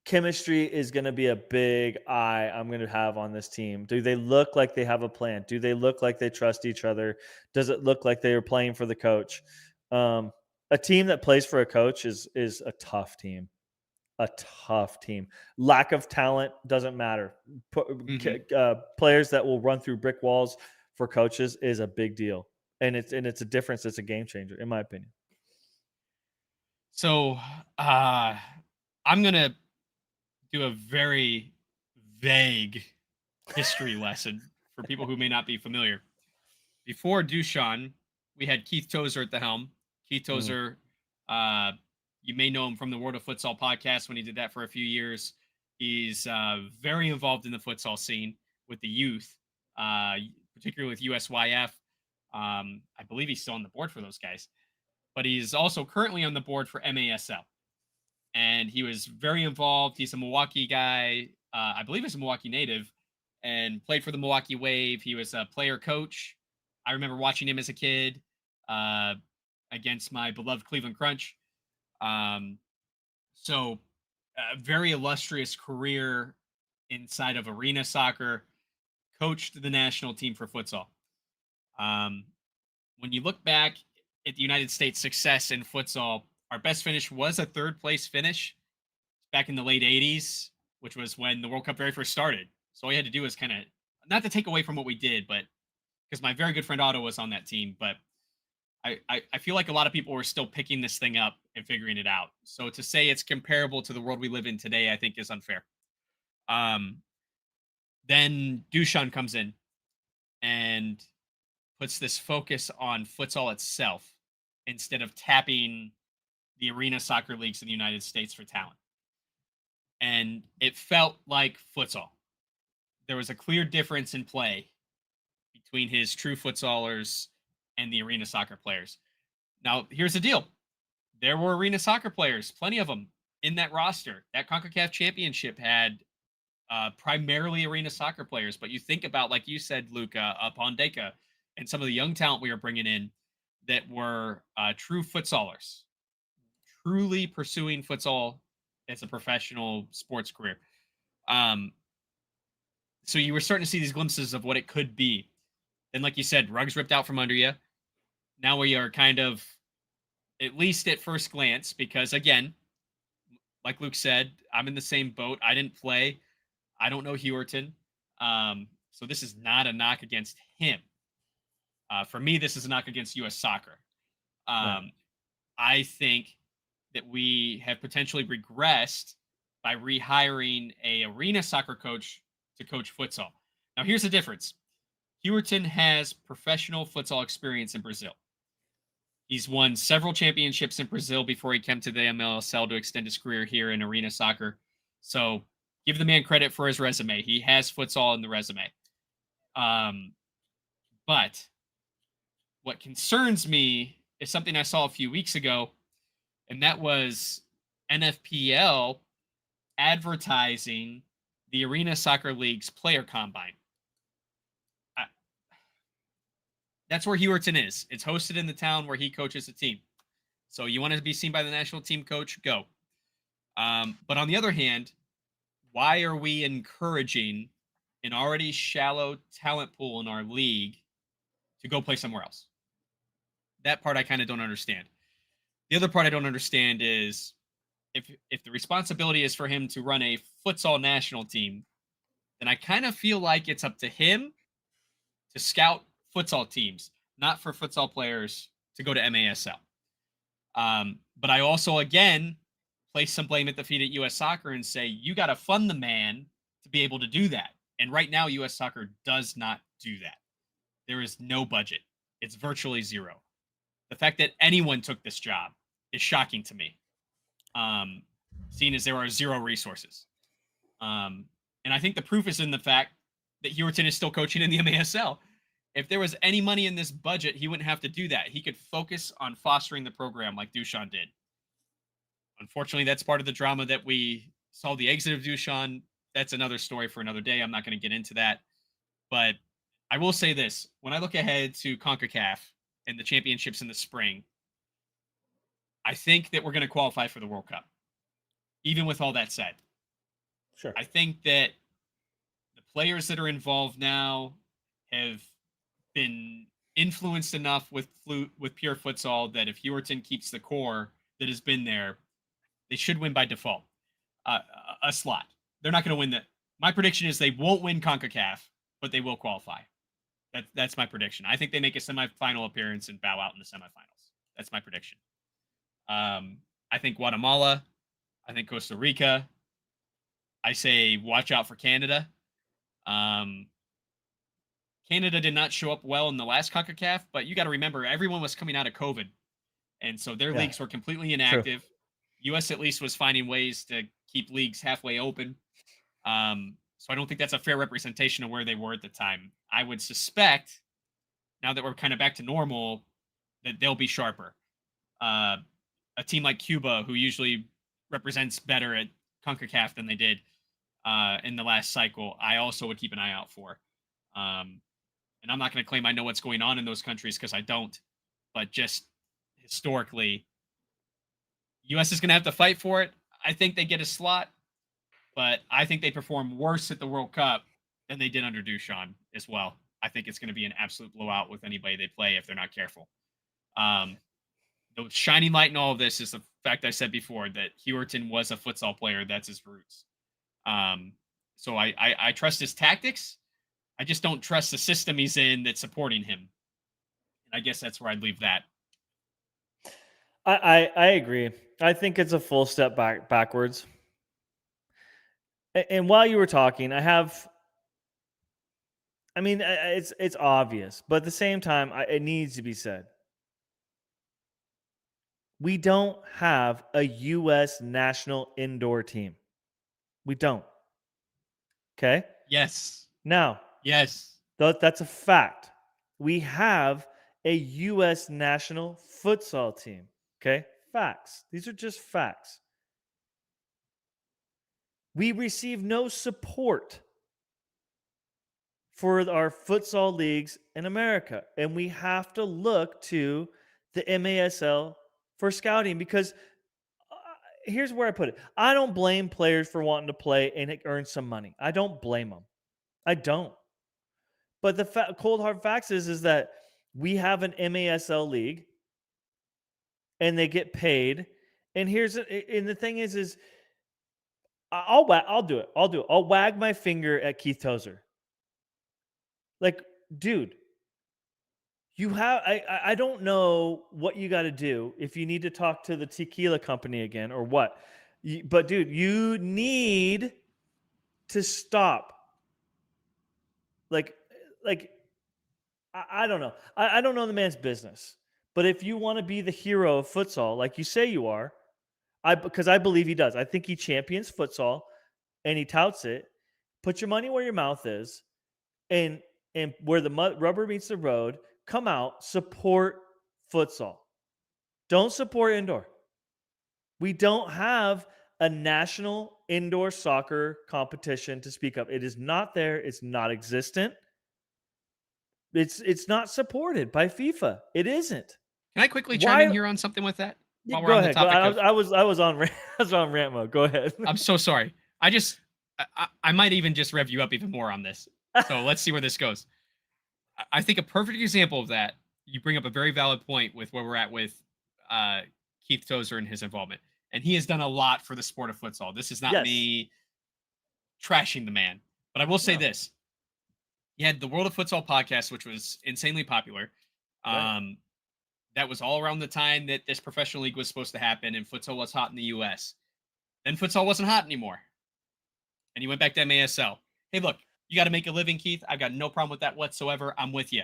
chemistry is going to be a big eye I'm going to have on this team. Do they look like they have a plan? Do they look like they trust each other? Does it look like they are playing for the coach? A team that plays for a coach is a tough team. A tough team. Lack of talent doesn't matter. Hmm. Players that will run through brick walls for coaches is a big deal, and it's a difference. It's a game changer, in my opinion. So I'm going to do a very vague history lesson for people who may not be familiar. Before Dushan, we had Keith Tozer at the helm. Keith Mm. Tozer, you may know him from the World of Futsal podcast when he did that for a few years. He's very involved in the futsal scene with the youth, particularly with USYF. I believe he's still on the board for those guys, but he's also currently on the board for MASL. and he was very involved. He's a Milwaukee guy. I believe he's a Milwaukee native and played for the Milwaukee Wave. He was a player coach. I remember watching him as a kid uh, against my beloved Cleveland Crunch. Um, so, a very illustrious career inside of arena soccer, coached the national team for futsal. Um, when you look back at the United States' success in futsal, our best finish was a third place finish back in the late 80s, which was when the World Cup very first started. So all you had to do was kind of, not to take away from what we did, but because my very good friend Otto was on that team, but I feel like a lot of people were still picking this thing up and figuring it out. So to say it's comparable to the world we live in today, I think is unfair. Um, then Dushan comes in and puts this focus on futsal itself instead of tapping the arena soccer leagues in the United States for talent. And it felt like futsal. There was a clear difference in play between his true futsalers and the arena soccer players. Now, here's the deal. There were arena soccer players, plenty of them in that roster. That CONCACAF championship had primarily arena soccer players. But you think about, like you said, Luca, Pondeka, and some of the young talent we were bringing in that were true futsalers, truly pursuing futsal as a professional sports career. Um, so you were starting to see these glimpses of what it could be. And like you said, rugs ripped out from under you. Now we are kind of, at least at first glance, because again, like Luke said, I'm in the same boat. I didn't play. I don't know Hewerton. So this is not a knock against him. For me, this is a knock against U.S. soccer. Right. I think that we have potentially regressed by rehiring a arena soccer coach to coach futsal. Now, here's the difference. Hewerton has professional futsal experience in Brazil. He's won several championships in Brazil before he came to the MLSL to extend his career here in arena soccer. So give the man credit for his resume. He has futsal in the resume. But what concerns me is something I saw a few weeks ago, and that was NFPL advertising the Arena Soccer League's player combine. I, that's where Hewerton is. It's hosted in the town where he coaches the team. So you want to be seen by the national team coach? Go. But on the other hand, why are we encouraging an already shallow talent pool in our league to go play somewhere else? That part I kind of don't understand. The other part I don't understand is if the responsibility is for him to run a futsal national team, then I kind of feel like it's up to him to scout futsal teams, not for futsal players to go to MASL. But I also, again, place some blame at the feet at U.S. Soccer and say, you got to fund the man to be able to do that. And right now, U.S. Soccer does not do that. There is no budget. It's virtually zero. The fact that anyone took this job is shocking to me, seeing as there are zero resources. And I think the proof is in the fact that Hewerton is still coaching in the MASL. If there was any money in this budget, he wouldn't have to do that. He could focus on fostering the program like Dushan did. Unfortunately, that's part of the drama that we saw the exit of Dushan. That's another story for another day. I'm not going to get into that. But I will say this. When I look ahead to CONCACAF and the championships in the spring, I think that we're going to qualify for the World Cup. Even with all that said, Sure. I think that the players that are involved now have been influenced enough with pure futsal that if Hewerton keeps the core that has been there, they should win by default a slot. They're not going to win that. My prediction is they won't win CONCACAF, but they will qualify. That's my prediction. I think they make a semifinal appearance and bow out in the semifinals. That's my prediction. I think Guatemala. I think Costa Rica. I say watch out for Canada. Canada did not show up well in the last CONCACAF, but you got to remember everyone was coming out of COVID, and so their leagues were completely inactive. True. U.S. at least was finding ways to keep leagues halfway open. So I don't think that's a fair representation of where they were at the time. I would suspect, now that we're kind of back to normal, that they'll be sharper. A team like Cuba, who usually represents better at CONCACAF than they did in the last cycle, I also would keep an eye out for. Um, and I'm not going to claim I know what's going on in those countries because I don't. But just historically, U.S. is going to have to fight for it. I think they get a slot, but I think they perform worse at the World Cup than they did under Dushan as well. I think it's going to be an absolute blowout with anybody they play if they're not careful. Um, the shining light in all of this is the fact I said before that Hewerton was a futsal player. That's his roots. Um, so I trust his tactics. I just don't trust the system he's in that's supporting him. And I guess that's where I'd leave that. I agree. I think it's a full step backwards. And while you were talking, it's obvious, but at the same time, it needs to be said. We don't have a U.S. national indoor team. We don't. Okay? Yes. Now, Yes. that's a fact. We have a U.S. national futsal team. Okay? Facts. These are just facts. We receive no support for our futsal leagues in America. And we have to look to the MASL for scouting because here's where I put it. I don't blame players for wanting to play and earn some money. I don't blame them. I don't. But the cold hard facts is that we have an MASL league and they get paid. And the thing is I'll do it. I'll wag my finger at Keith Tozer. Like, dude, I don't know what you got to do if you need to talk to the tequila company again or what. But dude, you need to stop. Like I don't know. I don't know the man's business. But if you want to be the hero of futsal, like you say you are, because I believe he does. I think he champions futsal and he touts it. Put your money where your mouth is, and where the rubber meets the road. Come out, support futsal. Don't support indoor. We don't have a national indoor soccer competition to speak of. It is not there. It's not existent. It's not supported by FIFA. It isn't. Can I quickly chime in here on something with that? While we're Go on ahead. the topic of, I was on rant mode. Go ahead. I'm so sorry. I might even just rev you up even more on this. So let's see where this goes. I think a perfect example of that, you bring up a very valid point with where we're at with Keith Tozer and his involvement. And he has done a lot for the sport of futsal. This is not me trashing the man. But I will say this. He had the World of Futsal podcast, which was insanely popular. Right. That was all around the time that this professional league was supposed to happen, and futsal was hot in the U.S. Then futsal wasn't hot anymore. And he went back to MASL. Hey, look, you got to make a living, Keith. I've got no problem with that whatsoever. I'm with you.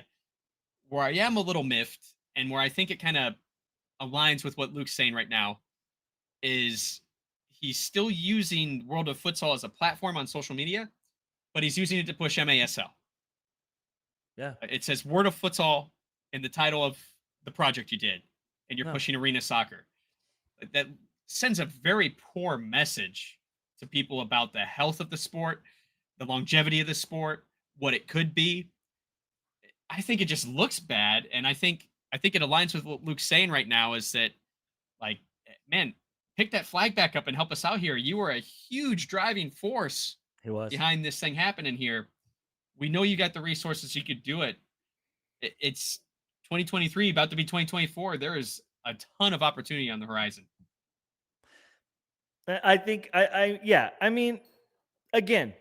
Where I am a little miffed, and where I think it kind of aligns with what Luke's saying right now, is he's still using World of Futsal as a platform on social media, but he's using it to push MASL. Yeah. It says Word of Futsal in the title of the project you did, and you're pushing arena soccer. That sends a very poor message to people about the health of the sport, the longevity of the sport, what it could be. I think it just looks bad, and I think it aligns with what Luke's saying right now is that, like, man, pick that flag back up and help us out here. You were a huge driving force behind this thing happening here. We know you got the resources, you could do it. It's 2023, about to be 2024. There is a ton of opportunity on the horizon. I think I mean, again,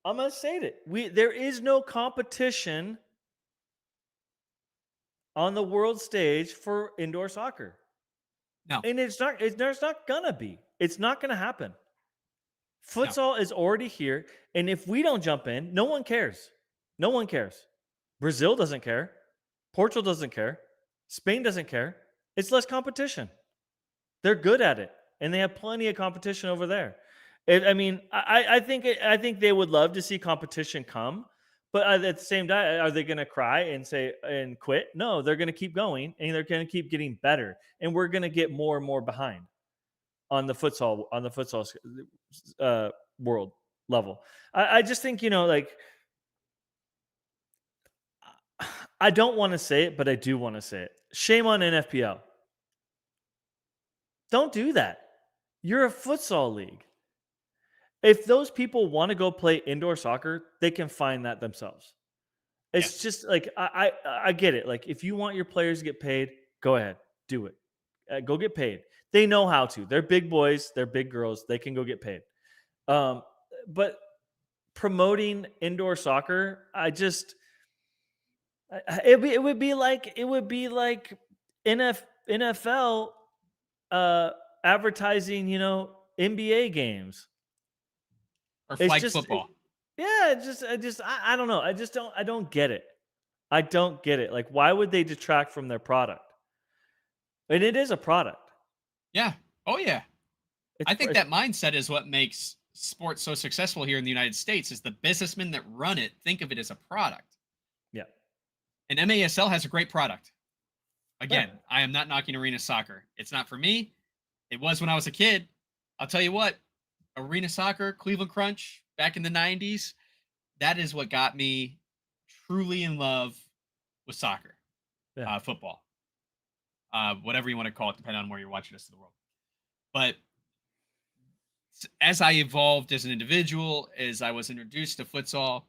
I'm gonna say it. There is no competition on the world stage for indoor soccer. No. And there's not gonna be. It's not gonna happen. Futsal is already here, and if we don't jump in, no one cares. No one cares. Brazil doesn't care. Portugal doesn't care. Spain doesn't care. It's less competition. They're good at it, and they have plenty of competition over there. I think they would love to see competition come, but at the same time, are they going to cry and quit? No, they're going to keep going, and they're going to keep getting better, and we're going to get more and more behind. on the futsal world level. I just think, like, I don't want to say it, but I do want to say it. Shame on NFPL. Don't do that. You're a futsal league. If those people want to go play indoor soccer, they can find that themselves. It's Yes. just like I get it. Like, if you want your players to get paid, go ahead, do it. Go get paid. They know how to. They're big boys. They're big girls. They can go get paid. But promoting indoor soccer, it would be like NFL uh, advertising, NBA games. Or It's flag just, football. yeah, I don't know. I don't get it. I don't get it. Like, why would they detract from their product? And it is a product. Yeah. Oh yeah. It's, I think that mindset is what makes sports so successful here in the United States. Is the businessmen that run it think of it as a product. yeah. And MASL has a great product. Yeah. Again, I am not knocking arena soccer. It's not for me. It was when I was a kid. I'll tell you what, arena soccer, Cleveland Crunch, back in the 90s, that is what got me truly in love with soccer, Yeah. football, whatever you want to call it, depending on where you're watching this in the world. But as I evolved as an individual, as I was introduced to futsal,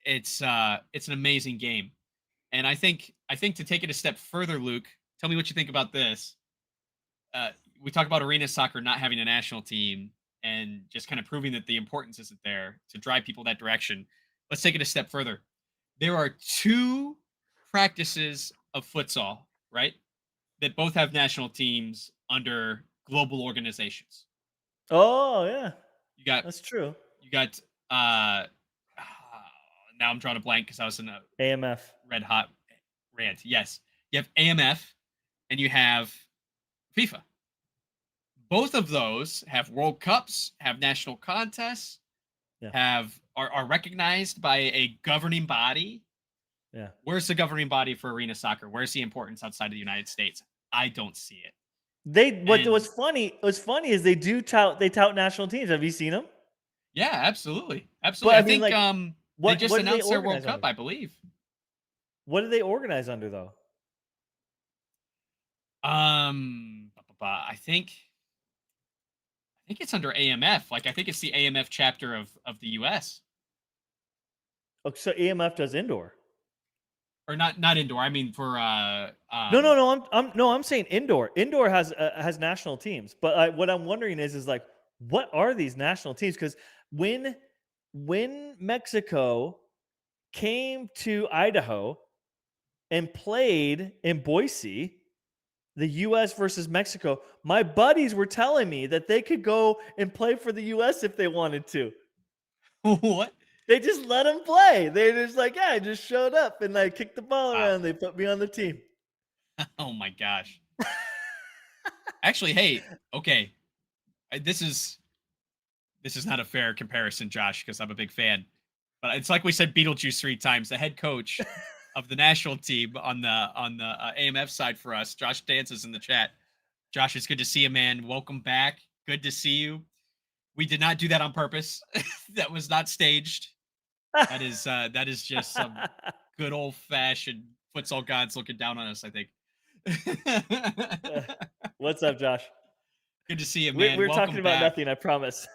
it's an amazing game. And I think to take it a step further, Luke, tell me what you think about this. Uh, we talk about arena soccer not having a national team and just kind of proving that the importance isn't there to drive people that direction. Let's take it a step further. There are two practices of futsal, right? That both have national teams under global organizations. Oh, yeah. You got That's true. you got uh now I'm drawing a blank because I was in a AMF. red hot rant. Yes. You have AMF and you have FIFA. Both of those have World Cups, have national contests, Yeah. are recognized by a governing body. Yeah. Where's the governing body for arena soccer? Where's the importance outside of the United States? I don't see it. What's And funny is they tout national teams. Have you seen them? yeah, absolutely. But Absolutely. I I mean, think like, they what just do they announced their World organize Cup, under? I believe. What do they organize under, though? I think it's under AMF. Like I think it's the AMF chapter of the US. Oh, so AMF does indoor. Or not indoor. I mean for No. I'm saying indoor. Indoor has national teams. But what I'm wondering is like, what are these national teams? Because when Mexico came to Idaho and played in Boise, the U.S. versus Mexico, my buddies were telling me that they could go and play for the U.S. if they wanted to. what? They just let them play. They're just like, yeah, I just showed up and I kicked the ball Wow. around. They put me on the team. Oh my gosh. Actually, hey, okay. This is not a fair comparison, Josh, because I'm a big fan. But it's like we said Beetlejuice 3 times. The head coach of the national team on the AMF side for us, Josh Dances in the chat. Josh, it's good to see you, man. Welcome back. Good to see you. We did not do that on purpose. That was not staged. That is just some good old fashioned futsal gods looking down on us, I think. What's up, Josh? Good to see you, We're, man. we're Welcome talking about back. nothing, I promise.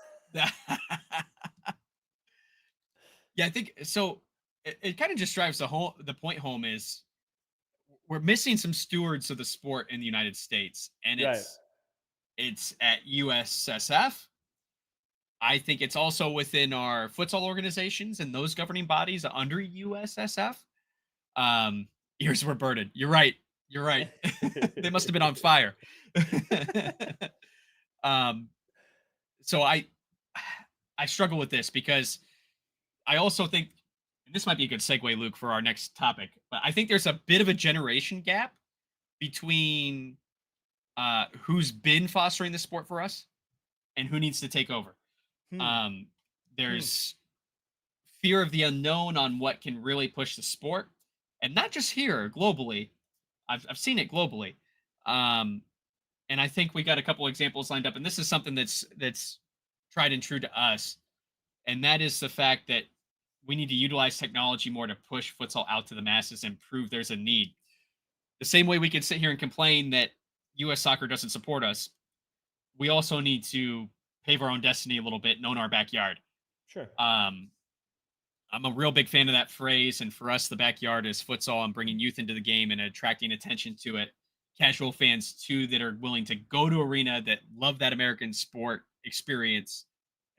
Yeah, I think so. It kind of just drives the point home is we're missing some stewards of the sport in the United States, and Right. it's at USSF. I think it's also within our futsal organizations and those governing bodies under USSF. Um, ears were burdened. You're right. You're right. They must have been on fire. um, so I struggle with this because I also think, and this might be a good segue, Luke, for our next topic, but I think there's a bit of a generation gap between who's been fostering the sport for us and who needs to take over. Hmm. There's fear of the unknown on what can really push the sport, and not just here, globally. I've seen it globally. and I think we got a couple examples lined up, and this is something that's tried and true to us, and that is the fact that we need to utilize technology more to push futsal out to the masses and prove there's a need. The same way we can sit here and complain that U.S. soccer doesn't support us, we also need to pave our own destiny a little bit and own our backyard. Sure. Um, I'm a real big fan of that phrase, and for us, the backyard is futsal and bringing youth into the game and attracting attention to it. Casual fans too that are willing to go to arena that love that American sport experience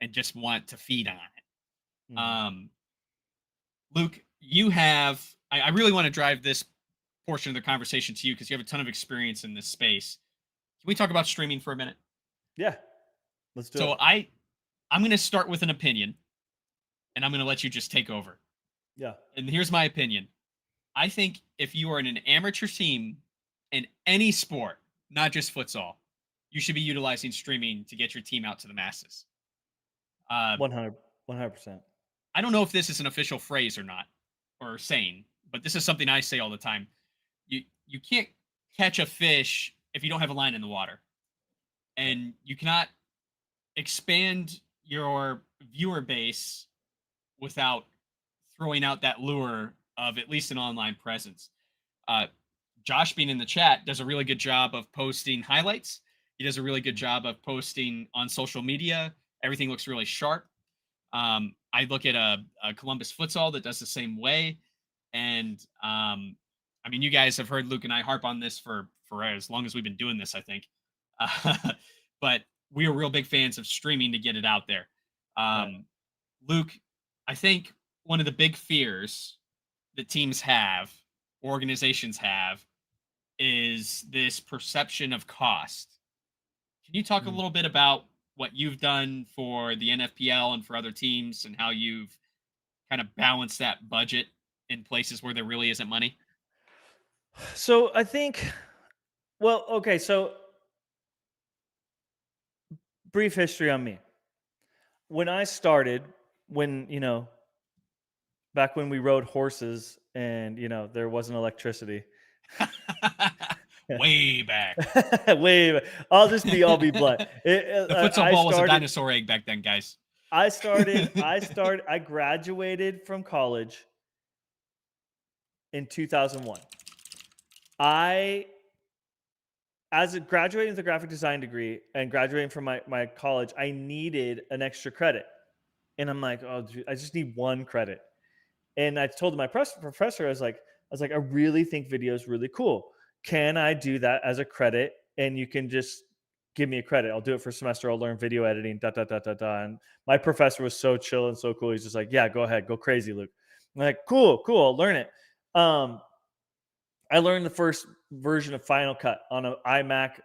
and just want to feed on it. Mhm. Luke, you have. I really want to drive this portion of the conversation to you because you have a ton of experience in this space. Can we talk about streaming for a minute? Yeah, let's do So it. I'm going to start with an opinion, and I'm going to let you just take over. Yeah. And here's my opinion. I think if you are in an amateur team in any sport, not just futsal, you should be utilizing streaming to get your team out to the masses. 100%. I don't know if this is an official phrase or not, or saying, but this is something I say all the time. You can't catch a fish if you don't have a line in the water, and you cannot expand your viewer base without throwing out that lure of at least an online presence. Uh, Josh being in the chat does a really good job of posting highlights. He does a really good job of posting on social media. Everything looks really sharp. I look at a Columbus Futsal that does the same way, and I mean, you guys have heard Luke and I harp on this for as long as we've been doing this, I think. Uh, but we are real big fans of streaming to get it out there. Right. Luke, I think one of the big fears that teams have, organizations have, is this perception of cost. Can you talk a Mm. little bit about what you've done for the NFPL and for other teams and how you've kind of balanced that budget in places where there really isn't money? So I think, well, okay. So brief history on me. When I started, when back when we rode horses and there wasn't electricity. Way back. Wait, I'll be blunt. The futsal I ball was a started. dinosaur egg back then, guys. I started. I graduated from college in 2001. I, as a graduating with a graphic design degree and graduating from my college, I needed an extra credit, and I'm like, oh, dude, I just need one credit. And I told my professor, I really think video is really cool. Can I do that as a credit? And you can just give me a credit. I'll do it for a semester. I'll learn video editing. Da da da da da. And my professor was so chill and so cool. He's just like, yeah, go ahead, go crazy, Luke. I'm like, cool, I'll learn it. I learned the first version of Final Cut on an iMac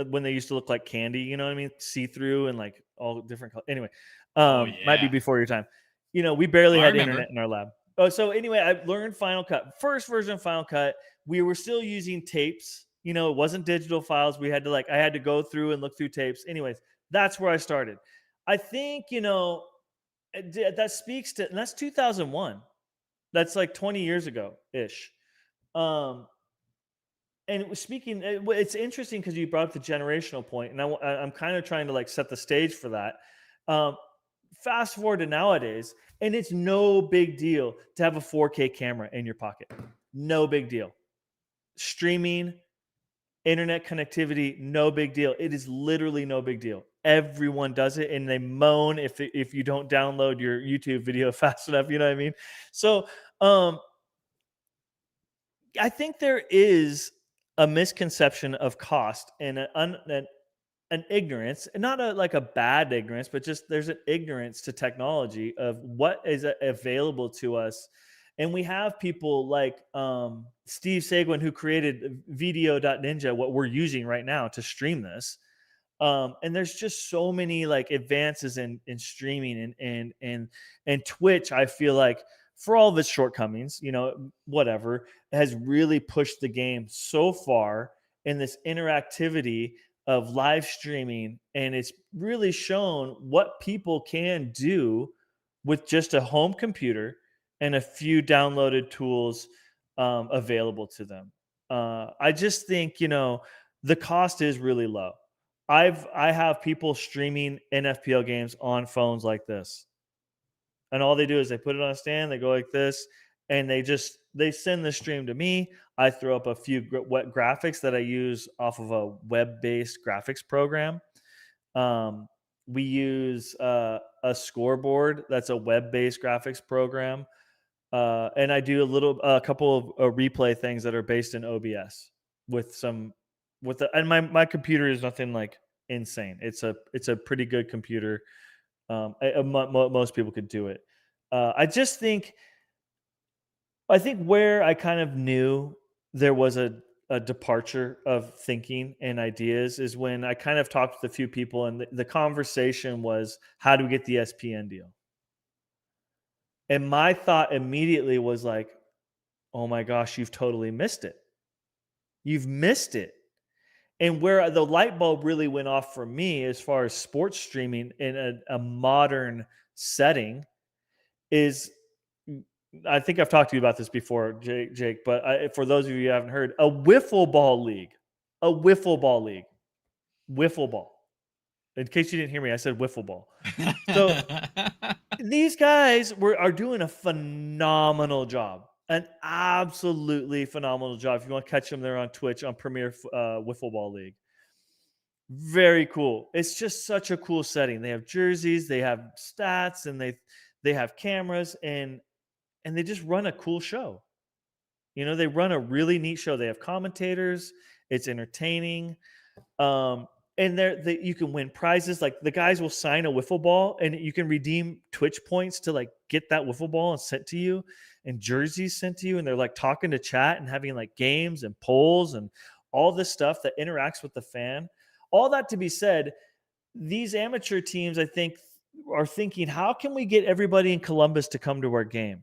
when they used to look like candy. You know what I mean? See through and like all different colors. Anyway, Oh might be yeah. before your time. We barely I had remember. internet in our lab. Oh, so anyway, I learned Final Cut. First version of Final Cut, we were still using tapes. It wasn't digital files. I had to go through and look through tapes. Anyways, that's where I started. I think, that speaks to, and that's 2001. That's like 20 years ago ish. And speaking, it's interesting because you brought up the generational point, and I'm kind of trying to like set the stage for that. Fast forward to nowadays, and it's no big deal to have a 4K camera in your pocket. No big deal. Streaming, internet connectivity, no big deal. It is literally no big deal. Everyone does it, and they moan if you don't download your YouTube video fast enough. You know what I mean? So, I think there is a misconception of cost and an ignorance, and not like a bad ignorance, but just there's an ignorance to technology of what is available to us. And we have people like Steve Seguin, who created Video.Ninja, what we're using right now to stream this. And there's just so many like advances in streaming and Twitch. I feel like, for all of its shortcomings, whatever, has really pushed the game so far in this interactivity of live streaming, and it's really shown what people can do with just a home computer and a few downloaded tools available to them. I just think the cost is really low. I have people streaming NFPL games on phones like this. And all they do is they put it on a stand, they go like this, and they send the stream to me. I throw up a few graphics that I use off of a web-based graphics program. Um, we use a scoreboard that's a web-based graphics program, and I do a couple of replay things that are based in OBS with some and my computer is nothing like insane. It's a pretty good computer. Most people could do it. I think where I kind of knew there was a departure of thinking and ideas is when I kind of talked with a few people, and the conversation was, how do we get the SPN deal? And my thought immediately was like, oh my gosh, you've totally missed it. You've missed it. And where the light bulb really went off for me as far as sports streaming in a modern setting is, I think I've talked to you about this before, Jake, but for those of you who haven't heard, a wiffle ball league. Wiffle ball. In case you didn't hear me, I said wiffle ball. So these guys are doing a phenomenal job. An absolutely phenomenal job. If you want to catch them, they're on Twitch on Premier Wiffle Ball League. Very cool. It's just such a cool setting. They have jerseys, they have stats, and they have cameras, and they just run a cool show. They run a really neat show. They have commentators. It's entertaining. And you can win prizes. Like, the guys will sign a wiffle ball, and you can redeem Twitch points to like get that wiffle ball and sent to you, and jerseys sent to you. And they're like talking to chat and having like games and polls and all this stuff that interacts with the fan. All that to be said, these amateur teams, I think, are thinking, how can we get everybody in Columbus to come to our game?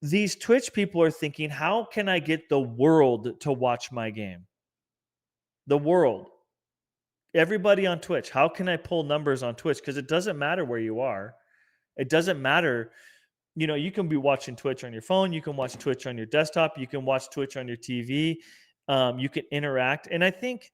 These Twitch people are thinking, how can I get the world to watch my game? The world. Everybody on Twitch. How can I pull numbers on Twitch? Because it doesn't matter where you are. It doesn't matter. You can be watching Twitch on your phone. You can watch Twitch on your desktop. You can watch Twitch on your TV. You can interact. And I think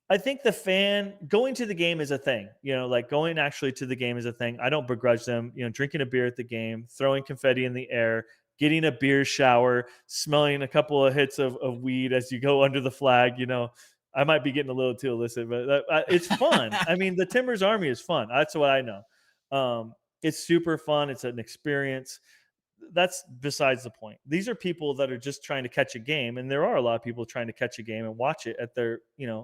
the fan going to the game is a thing. Like, going actually to the game is a thing. I don't begrudge them, drinking a beer at the game, throwing confetti in the air, getting a beer shower, smelling a couple of hits of weed as you go under the flag. I might be getting a little too illicit, but it's fun. I mean, the Timbers Army is fun. That's what I know. It's super fun. It's an experience. That's besides the point. These are people that are just trying to catch a game, and there are a lot of people trying to catch a game and watch it at their,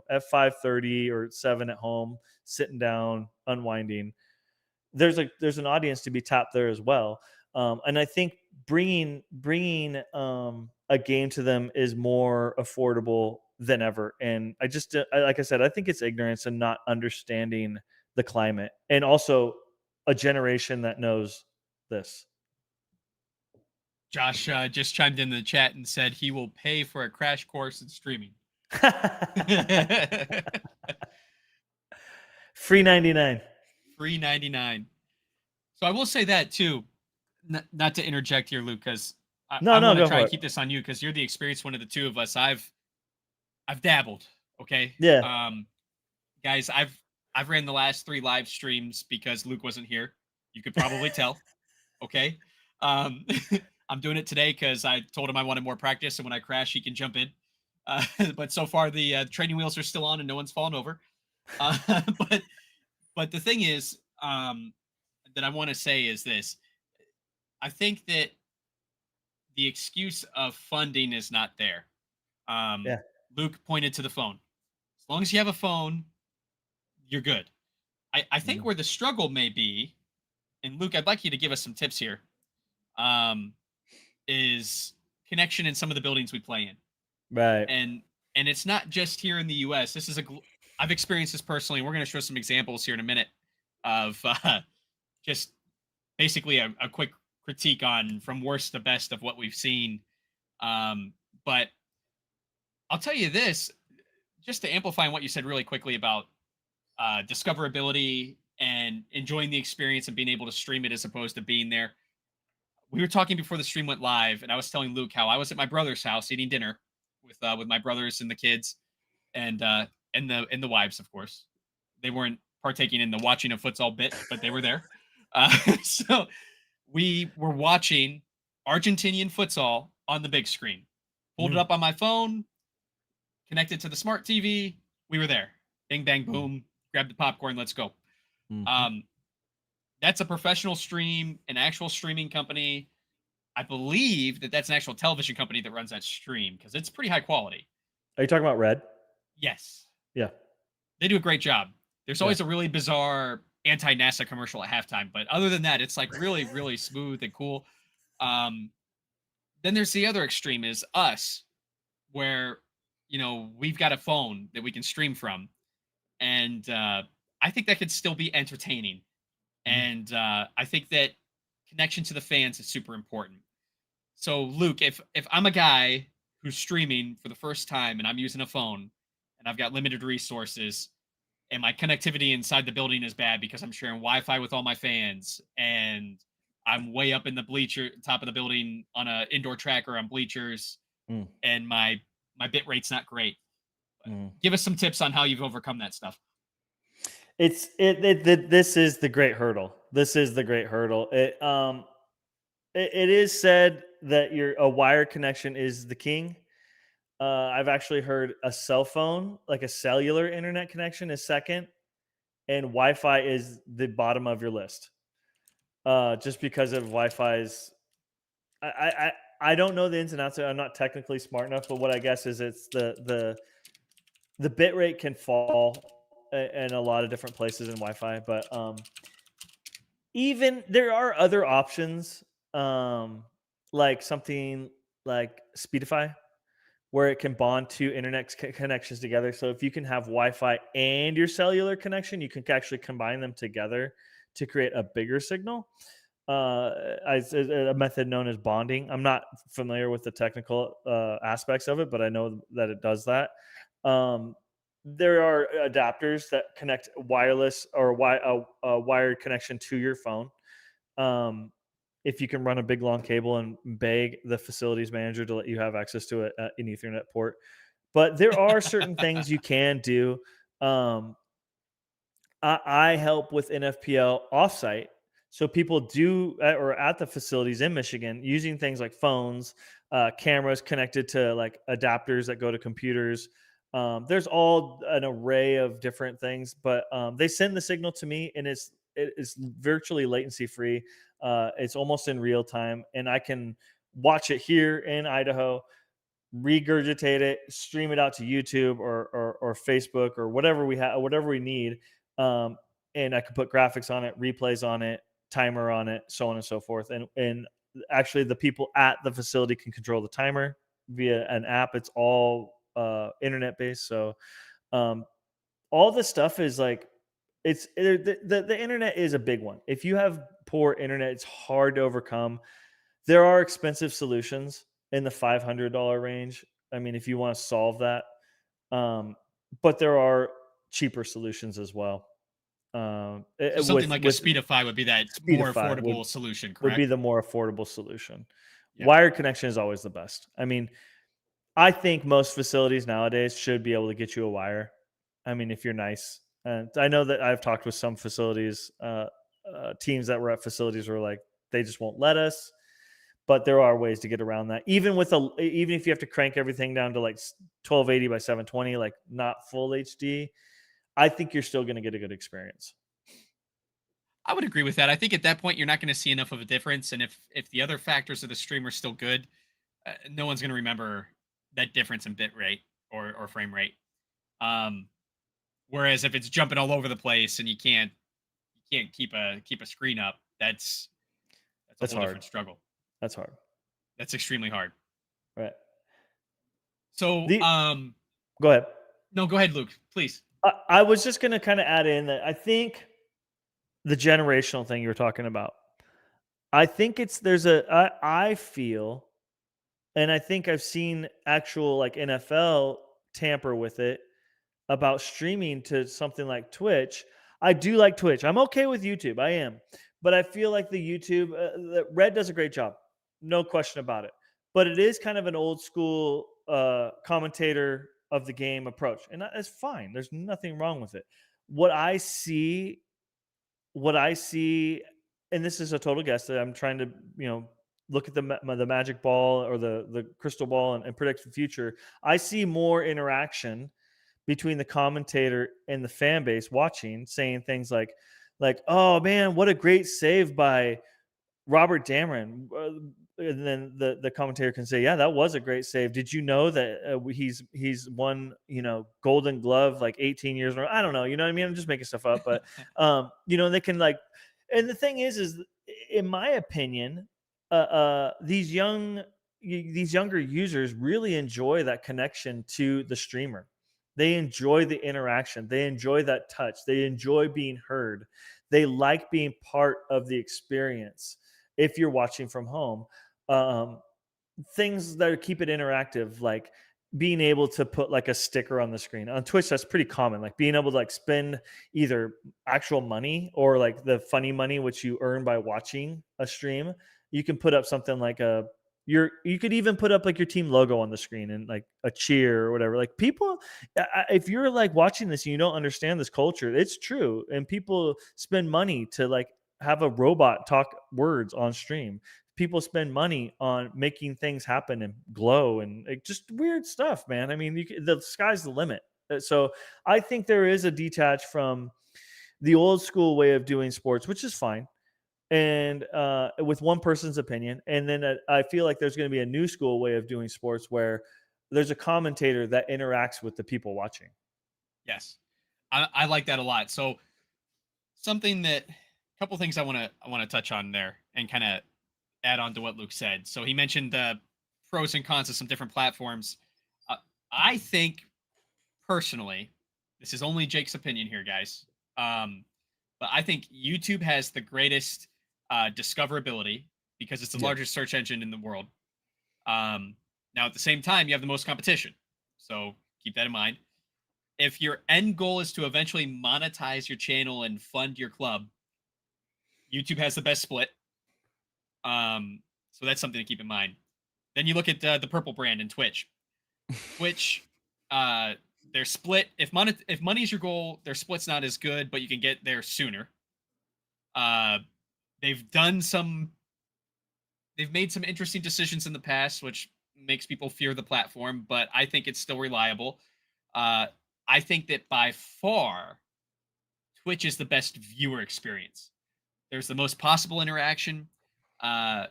at 5:30 or 7 at home, sitting down, unwinding. There's an audience to be tapped there as well, and I think bringing a game to them is more affordable than ever. And like I said, I think it's ignorance and not understanding the climate, and also a generation that knows this. Josh just chimed in the chat and said he will pay for a crash course in streaming. Free 99. Free 99. So I will say that too, not to interject here, Luke, because I want to try and keep this on you, because you're the experienced one of the two of us. I've dabbled. Okay. Yeah. Guys, I've ran the last 3 live streams because Luke wasn't here. You could probably tell. Okay. I'm doing it today because I told him I wanted more practice, and when I crash, he can jump in. But so far, the training wheels are still on, and no one's fallen over. But the thing is, that I want to say is this: I think that the excuse of funding is not there. Yeah. Luke pointed to the phone. As long as you have a phone, you're good. I think where the struggle may be, and Luke, I'd like you to give us some tips here, is connection in some of the buildings we play in. Right. And it's not just here in the US. This is I've experienced this personally. We're going to show some examples here in a minute of just basically a quick critique on from worst to best of what we've seen. But I'll tell you this, just to amplify on what you said really quickly about discoverability and enjoying the experience and being able to stream it as opposed to being there. We were talking before the stream went live, and I was telling Luke how I was at my brother's house eating dinner with my brothers and the kids, and the wives, of course. They weren't partaking in the watching a futsal bit, but they were there. So we were watching Argentinian futsal on the big screen. Pulled it Mm, up on my phone, connected to the smart TV. We were there. Bing, bang, mm, boom. Grab the popcorn. Let's go. mhm. Um, that's a professional stream, an actual streaming company. I believe that that's an actual television company that runs that stream because it's pretty high quality. Are you talking about Red? Yes, Yeah, they do a great job. There's yeah. always a really bizarre anti-NASA commercial at halftime, but other than that, it's like really, really smooth and cool. Um, then there's the other extreme is us, where we've got a phone that we can stream from, and I think that could still be entertaining. Mhm. And I think that connection to the fans is super important. So, Luke, if I'm a guy who's streaming for the first time and I'm using a phone and I've got limited resources and my connectivity inside the building is bad because I'm sharing Wi-Fi with all my fans and I'm way up in the bleacher top of the building on a indoor tracker on bleachers Mm, and my bit rate's not great. mm. Give us some tips on how you've overcome that stuff. This is the great hurdle. This is the great hurdle. It is said that a wire connection is the king. I've actually heard a cell phone, like a cellular internet connection, is second, and Wi-Fi is the bottom of your list. Just because of Wi-Fi's, I, I I I don't know the ins and outs. I'm not technically smart enough, but what I guess is it's the bit rate can fall in a lot of different places in Wi-Fi, but even there are other options, like something like Speedify, where it can bond two internet connections together. So if you can have Wi-Fi and your cellular connection, you can actually combine them together to create a bigger signal. A method known as bonding. I'm not familiar with the technical aspects of it, but I know that it does that. Um, there are adapters that connect wireless or a wired connection to your phone. Um, if you can run a big long cable and beg the facilities manager to let you have access to an Ethernet port. But there are certain things you can do. Um, I help with NFPL offsite. So people do or at the facilities in Michigan using things like phones, cameras connected to like adapters that go to computers. There's all an array of different things, but they send the signal to me, and it is virtually latency free. It's almost in real time, and I can watch it here in Idaho, regurgitate it, stream it out to YouTube or Facebook or whatever we have, whatever we need. Um, and I can put graphics on it, replays on it, timer on it, so on and so forth. And actually, the people at the facility can control the timer via an app. It's all internet based, so um, all this stuff is like the internet is a big one. If you have poor internet, it's hard to overcome. There are expensive solutions in the $500 range. I mean, if you want to solve that, but there are cheaper solutions as well. So something like a With Speedify would be that more Speedify affordable solution, would be correct? the more affordable solution. Yeah. Wired connection is always the best. I mean, I think most facilities nowadays should be able to get you a wire. I mean, if you're nice. And I know that I've talked with some facilities, teams that were at facilities were like, they just won't let us. But there are ways to get around that. Even if you have to crank everything down to like 1280 by 720, like not full HD, I think you're still going to get a good experience. I would agree with that. I think at that point you're not going to see enough of a difference, and if the other factors of the stream are still good, no one's going to remember that difference in bit rate or frame rate. Um, Whereas if it's jumping all over the place and you can't keep a screen up, that's a That's whole hard. different struggle. That's hard. That's extremely hard. Right. So, The Go ahead. no, go ahead, Luke, please. I was just going to kind of add in that I think the generational thing you were talking about. I think I feel, and I think I've seen actual like NFL tamper with it about streaming to something like Twitch. I do like Twitch. I'm okay with YouTube. I am. But I feel like the Red does a great job. No question about it. But it is kind of an old school commentator of the game approach, and that's fine. There's nothing wrong with it. What I see, and this is a total guess that I'm trying to, look at the magic ball or the crystal ball and predict the future. I see more interaction between the commentator and the fan base watching, saying things like, "Oh man, what a great save by Robert Dameron." And then the commentator can say, "Yeah, that was a great save. Did you know that he's won, Golden Glove like 18 years in a row?" I don't know, you know what I mean? I'm just making stuff up, but they can like. And the thing is, in my opinion, these younger users really enjoy that connection to the streamer. They enjoy the interaction. They enjoy that touch. They enjoy being heard. They like being part of the experience. If you're watching from home, um, things that keep it interactive, like being able to put like a sticker on the screen on Twitch, that's pretty common. Like being able to like spend either actual money or like the funny money which you earn by watching a stream. You can put up something like you could even put up like your team logo on the screen and like a cheer or whatever. Like people, if you're like watching this and you don't understand this culture, it's true. And people spend money to like have a robot talk words on stream. People spend money on making things happen and glow and just weird stuff, man. I mean, the sky's the limit. So I think there is a detach from the old school way of doing sports, which is fine, and with one person's opinion. And then I feel like there's going to be a new school way of doing sports where there's a commentator that interacts with the people watching. Yes, I like that a lot. So something that a couple things I want to touch on there and kind of add on to what Luke said. So he mentioned the pros and cons of some different platforms. Uh, I think personally, this is only Jake's opinion here, guys. But I think YouTube has the greatest discoverability because it's the Yeah. largest search engine in the world. Now, at the same time, you have the most competition. So keep that in mind. If your end goal is to eventually monetize your channel and fund your club, YouTube has the best split. So that's something to keep in mind. Then you look at the Purple brand and Twitch. Twitch, they're split. If money is your goal, their split's not as good, but you can get there sooner. They've made some interesting decisions in the past, which makes people fear the platform, but I think it's still reliable. I think that by far, Twitch is the best viewer experience. There's the most possible interaction. Their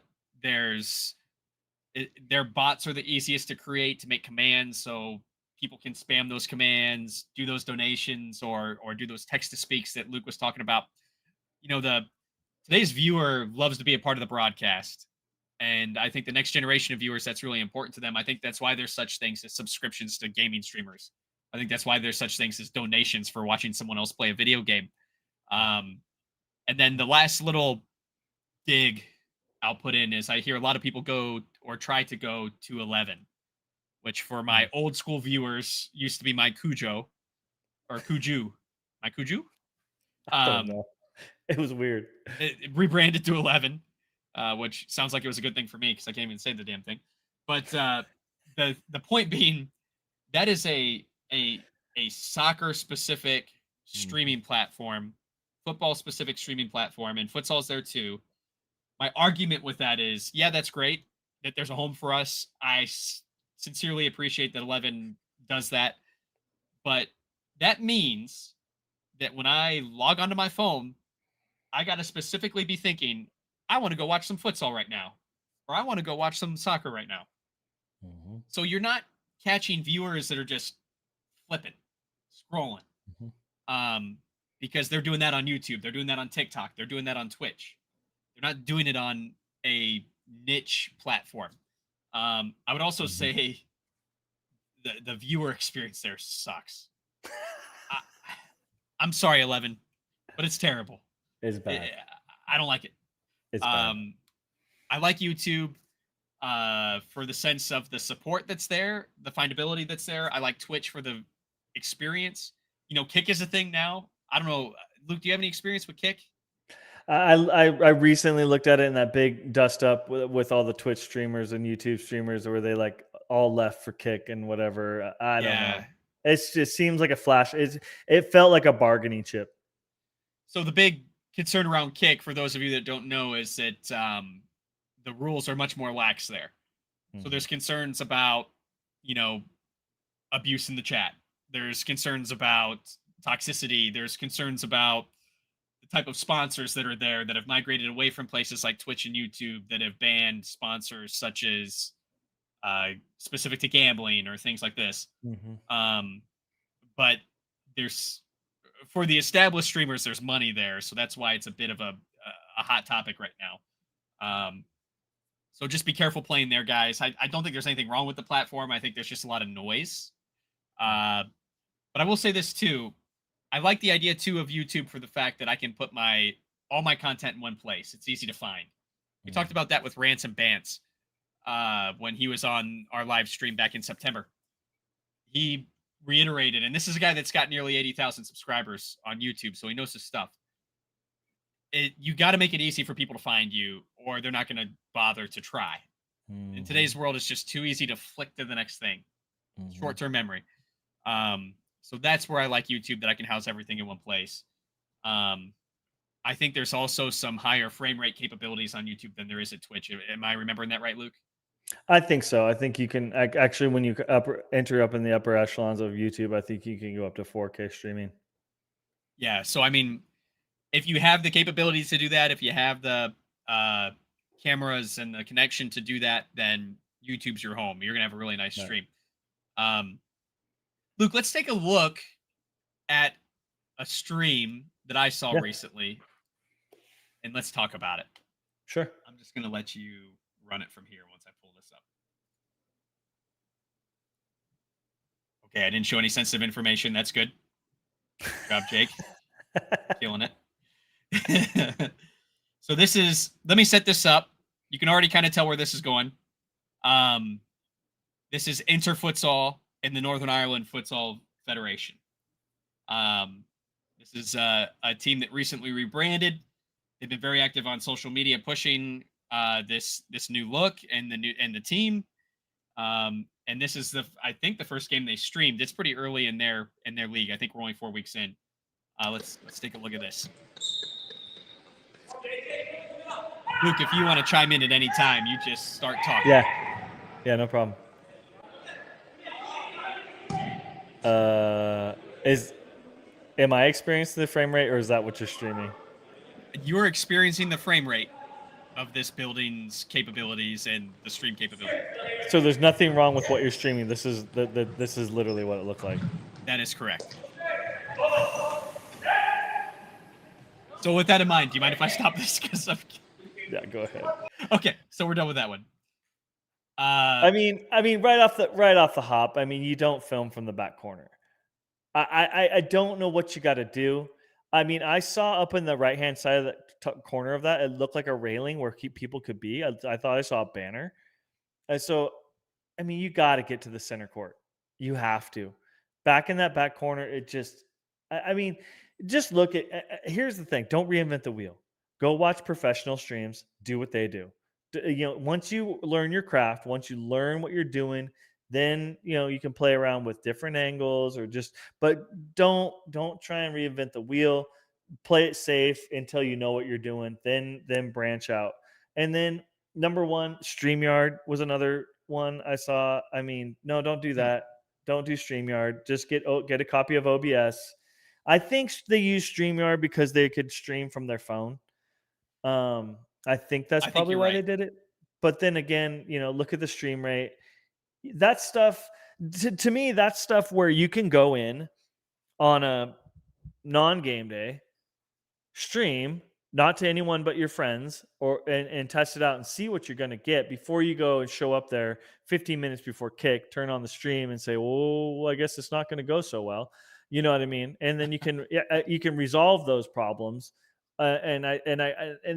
bots are the easiest to create to make commands, so people can spam those commands, do those donations, or do those text to speaks that Luke was talking about. Today's viewer loves to be a part of the broadcast, and I think the next generation of viewers, that's really important to them. I think that's why there's such things as subscriptions to gaming streamers. I think that's why there's such things as donations for watching someone else play a video game. And then the last little dig I'll put in is I hear a lot of people go or try to go to 11, which for my old school viewers used to be my Cujo or Cuju. My Cuju? I don't know. It was weird. It rebranded to 11, which sounds like it was a good thing for me because I can't even say the damn thing. But the point being, that is a soccer specific streaming platform, football specific streaming platform, and futsal's there too. My argument with that is, yeah, that's great that there's a home for us. I sincerely appreciate that 11 does that, but that means that when I log onto my phone, I got to specifically be thinking, I want to go watch some futsal right now, or I want to go watch some soccer right now. Mm-hmm. So you're not catching viewers that are just flipping, scrolling, because they're doing that on YouTube, they're doing that on TikTok, they're doing that on Twitch. They're not doing it on a niche platform. I would also say the viewer experience there sucks. I'm sorry, 11, but it's terrible. It's bad. I don't like it. It's bad. I like YouTube for the sense of the support that's there, the findability that's there. I like Twitch for the experience. Kick is a thing now. I don't know, Luke, do you have any experience with Kick? I recently looked at it in that big dust up with all the Twitch streamers and YouTube streamers where they like all left for kick and whatever. I don't know. Yeah. It just seems like a flash. It felt like a bargaining chip. So the big concern around kick, for those of you that don't know, is that the rules are much more lax there. So there's concerns about, you know, abuse in the chat. There's concerns about toxicity. There's concerns about the type of sponsors that are there that have migrated away from places like Twitch and YouTube that have banned sponsors such as specific to gambling or things like this. Mhm. But there's for the established streamers, there's money there, so that's why it's a bit of a hot topic right now. So just be careful playing there, guys. I don't think there's anything wrong with the platform. I think there's just a lot of noise. But I will say this too. I like the idea too of YouTube for the fact that I can put all my content in one place. It's easy to find. We talked about that with Rants and Bants when he was on our live stream back in September. He reiterated, and this is a guy that's got nearly 80,000 subscribers on YouTube, so he knows his stuff. You got to make it easy for people to find you, or they're not going to bother to try. In today's world, it's just too easy to flick to the next thing. Short-term memory. So that's where I like YouTube, that I can house everything in one place. I think there's also some higher frame rate capabilities on YouTube than there is at Twitch. Am I remembering that right, Luke? I think so. I think you can actually, when you enter up in the upper echelons of YouTube, I think you can go up to 4K streaming. Yeah. So, I mean, if you have the capabilities to do that, if you have the cameras and the connection to do that, then YouTube's your home. You're going to have a really nice stream. Luke, let's take a look at a stream that I saw recently, and let's talk about it. Sure. I'm just going to let you run it from here once I pull this up. Okay, I didn't show any sensitive information. That's good. Good job, Jake. Killing it. So this is, let me set this up. You can already kind of tell where this is going. This is Inter Futsal in the Northern Ireland Futsal Federation. This is a team that recently rebranded. They've been very active on social media, pushing this new look and the team. And this is I think the first game they streamed. It's pretty early in their league. I think we're only 4 weeks in. Let's take a look at this. Luke, if you want to chime in at any time, you just start talking. Yeah, no problem. Am I experiencing the frame rate, or is that what you're streaming? You're experiencing the frame rate of this building's capabilities and the stream capability. So there's nothing wrong with what you're streaming. This is this is literally what it looked like. That is correct. So with that in mind, do you mind if I stop this? Yeah, go ahead. Okay, so we're done with that one. I mean, right off the hop. I mean, you don't film from the back corner. I don't know what you got to do. I mean, I saw up in the right hand side of the corner of that, it looked like a railing where people could be. I thought I saw a banner, and so, I mean, you got to get to the center court. You have to. Back in that back corner, it just. I mean, just look at. Here's the thing: don't reinvent the wheel. Go watch professional streams. Do what they do. Once you learn your craft, once you learn what you're doing, then you can play around with different angles but don't try and reinvent the wheel. Play it safe until you know what you're doing, then branch out. And then number one, StreamYard was another one I saw. I mean, no, don't do that. Don't do StreamYard. Just get a copy of OBS. I think they use StreamYard because they could stream from their phone. I think that's probably why they did it. But then again, look at the stream rate. That stuff, to me, that's stuff where you can go in on a non-game day, stream, not to anyone but your friends, and test it out and see what you're going to get before you go and show up there 15 minutes before kick, turn on the stream and say, well, I guess it's not going to go so well. You know what I mean? And then you can resolve those problems. And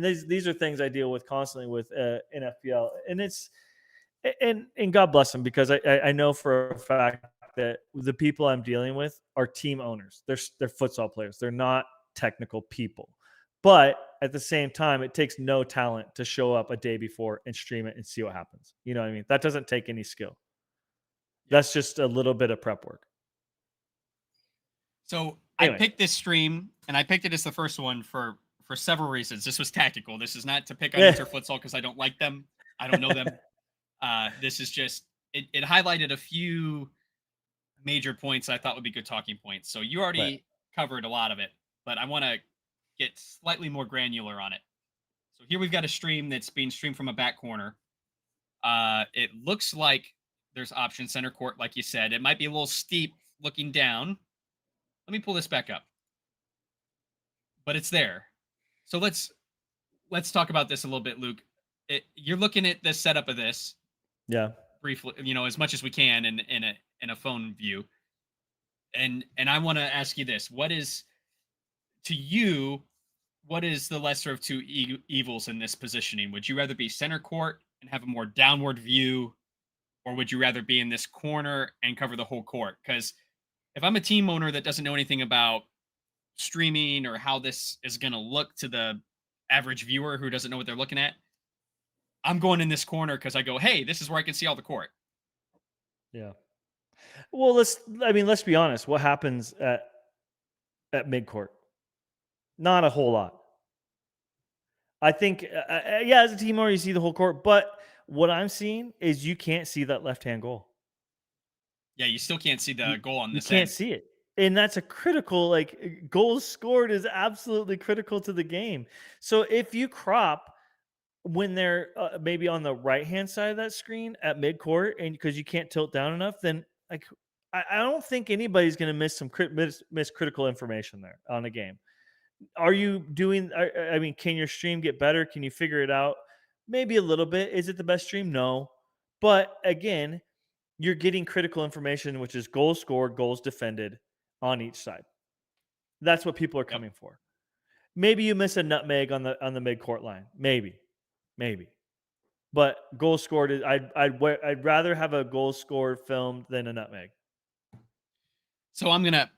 these are things I deal with constantly with NFPL, and God bless them, because I know for a fact that the people I'm dealing with are team owners. They're futsal players. They're not technical people. But at the same time, it takes no talent to show up a day before and stream it and see what happens. You know what I mean? That doesn't take any skill. That's just a little bit of prep work. So I Anyway. picked this stream, and I picked it as the first one for several reasons. This was tactical. This is not to pick on Yeah. Futsal because I don't like them. I don't know them. This is just it highlighted a few major points I thought would be good talking points. So you Right. already covered a lot of it, but I want to get slightly more granular on it. So here we've got a stream that's being streamed from a back corner. It looks like there's option center court, like you said. It might be a little steep looking down. Let me pull this back up, but it's there. So let's talk about this a little bit, Luke. You're looking at the setup of this Yeah. briefly, as much as we can in a phone view. And I want to ask you this: what is to you? What is the lesser of two evils in this positioning? Would you rather be center court and have a more downward view, or would you rather be in this corner and cover the whole court? Because if I'm a team owner that doesn't know anything about streaming or how this is going to look to the average viewer who doesn't know what they're looking at, I'm going in this corner because I go, hey, this is where I can see all the court. Yeah. Well, let's be honest. What happens at midcourt? Not a whole lot. I think, yeah, as a team owner, you see the whole court, but what I'm seeing is you can't see that left-hand goal. Yeah, you still can't see the goal on You this can't end. see it. And that's a critical, like, goals scored is absolutely critical to the game. So if you crop when they're maybe on the right-hand side of that screen at midcourt, and because you can't tilt down enough, then like I don't think anybody's going to miss some miss critical information there on a game. Are you doing? I mean, can your stream get better? Can you figure it out? Maybe a little bit. Is it the best stream? No. But again, you're getting critical information, which is goals scored, goals defended on each side. That's what people are coming for. Maybe you miss a nutmeg on the mid court line. Maybe. But goal scored is I'd rather have a goal scored filmed than a nutmeg. So I'm gonna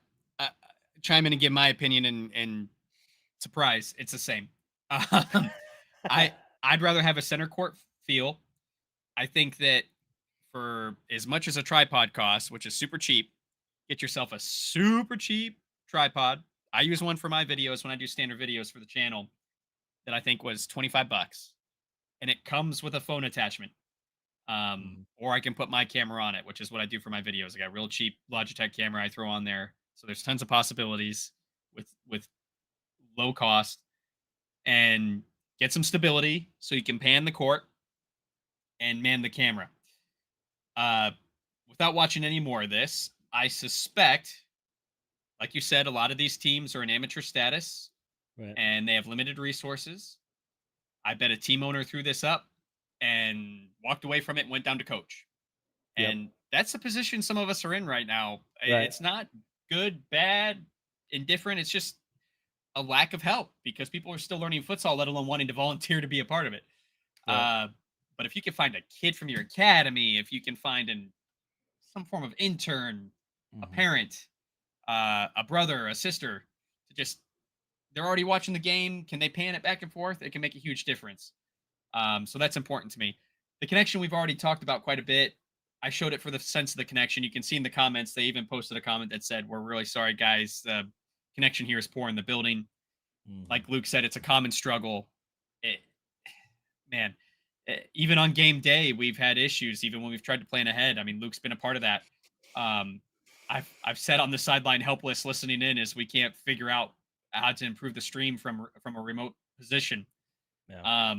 chime in and give my opinion, and surprise, it's the same. I'd rather have a center court feel. I think that for as much as a tripod costs, which is super cheap, get yourself a super cheap tripod. I use one for my videos when I do standard videos for the channel that I think was $25, and it comes with a phone attachment. Or I can put my camera on it, which is what I do for my videos. I got a real cheap Logitech camera I throw on there, so there's tons of possibilities with low cost, and get some stability so you can pan the court and man the camera. Uh, Without watching any more of this, I suspect, like you said, a lot of these teams are in amateur status, Right. and they have limited resources. I bet a team owner threw this up and walked away from it and went down to coach. Yep. And that's the position some of us are in right now. Right. It's not good, bad, indifferent. It's just a lack of help because people are still learning futsal, let alone wanting to volunteer to be a part of it. Right. But if you can find a kid from your academy, if you can find some form of intern, a parent, a brother, a sister, to just they're already watching the game. Can they pan it back and forth? It can make a huge difference. So that's important to me. The connection we've already talked about quite a bit. I showed it for the sense of the connection. You can see in the comments, they even posted a comment that said, "We're really sorry, guys. The connection here is poor in the building." Like Luke said, it's a common struggle. Man, even on game day, we've had issues. Even when we've tried to plan ahead. I mean, Luke's been a part of that. I've sat on the sideline helpless, listening in as we can't figure out how to improve the stream from a remote position. Yeah.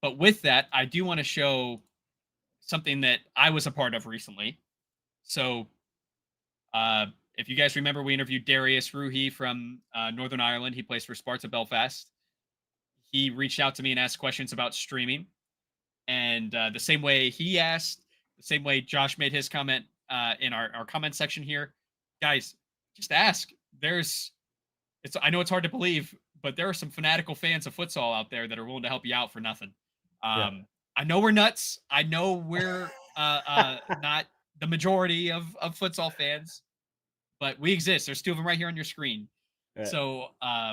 But with that, I do want to show something that I was a part of recently. So, if you guys remember, we interviewed Darius Ruhi from Northern Ireland. He plays for Sparta Belfast. He reached out to me and asked questions about streaming. And the same way he asked, the same way Josh made his comment in our comment section here, guys, just ask. I know it's hard to believe, but there are some fanatical fans of futsal out there that are willing to help you out for nothing. I know we're nuts. I know we're not the majority of futsal fans, but we exist. There's two of them right here on your screen. Right. So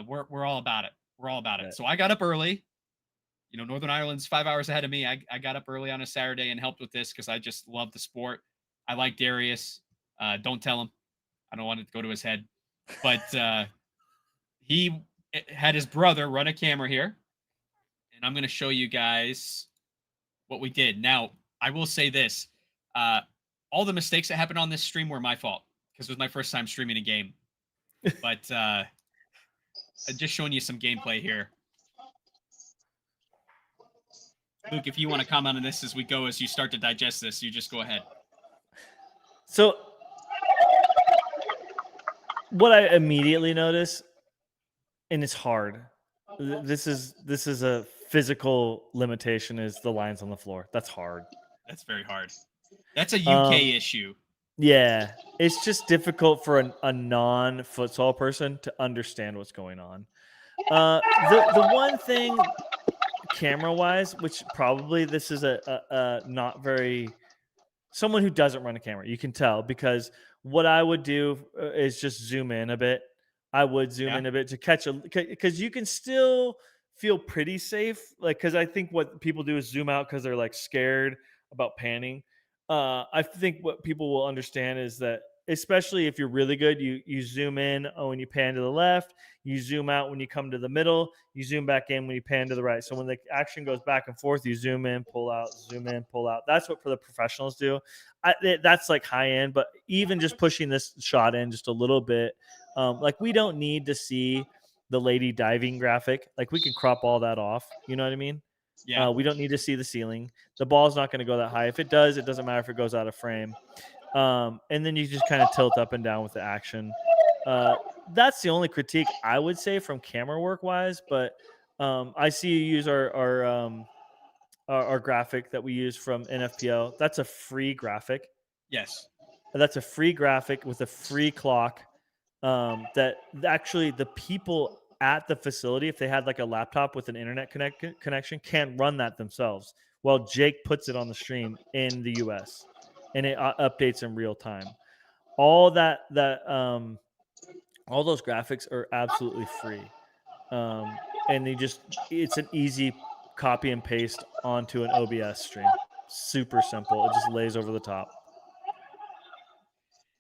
we're all about it. We're all about it. Right. So I got up early. Northern Ireland's 5 hours ahead of me. I got up early on a Saturday and helped with this because I just love the sport. I like Darius. Don't tell him. I don't want it to go to his head. But he had his brother run a camera here, and I'm going to show you guys what we did. Now, I will say this: uh, all the mistakes that happened on this stream were my fault because it was my first time streaming a game. But just showing you some gameplay here. Luke, if you want to comment on this as we go, as you start to digest this, you just go ahead. So, what I immediately notice, and it's hard. This is a physical limitation. Is the lines on the floor? That's hard. That's very hard. That's a UK issue. Yeah, it's just difficult for a non-futsal person to understand what's going on. The one thing camera wise, which probably this is a not very someone who doesn't run a camera, you can tell because what I would do is just zoom in a bit. I would zoom Yeah. in a bit to catch because you can still feel pretty safe. Like because I think what people do is zoom out because they're like scared about panning. I think what people will understand is that especially if you're really good, you zoom in when you pan to the left, you zoom out when you come to the middle, you zoom back in when you pan to the right. So when the action goes back and forth, you zoom in, pull out, zoom in, pull out. That's what for the professionals do. That's like high end, but even just pushing this shot in just a little bit, like we don't need to see the lady diving graphic. Like we can crop all that off. You know what I mean? Yeah. We don't need to see the ceiling. The ball's not going to go that high. If it does, it doesn't matter if it goes out of frame. And then you just kind of tilt up and down with the action. That's the only critique I would say from camera work wise. But I see you use our graphic that we use from NFPL. That's a free graphic. Yes. That's a free graphic with a free clock. That actually the people at the facility, if they had like a laptop with an internet connection, can run that themselves. Well, Jake puts it on the stream in the US, and it updates in real time. All all those graphics are absolutely free, and it's an easy copy and paste onto an OBS stream. Super simple. It just lays over the top.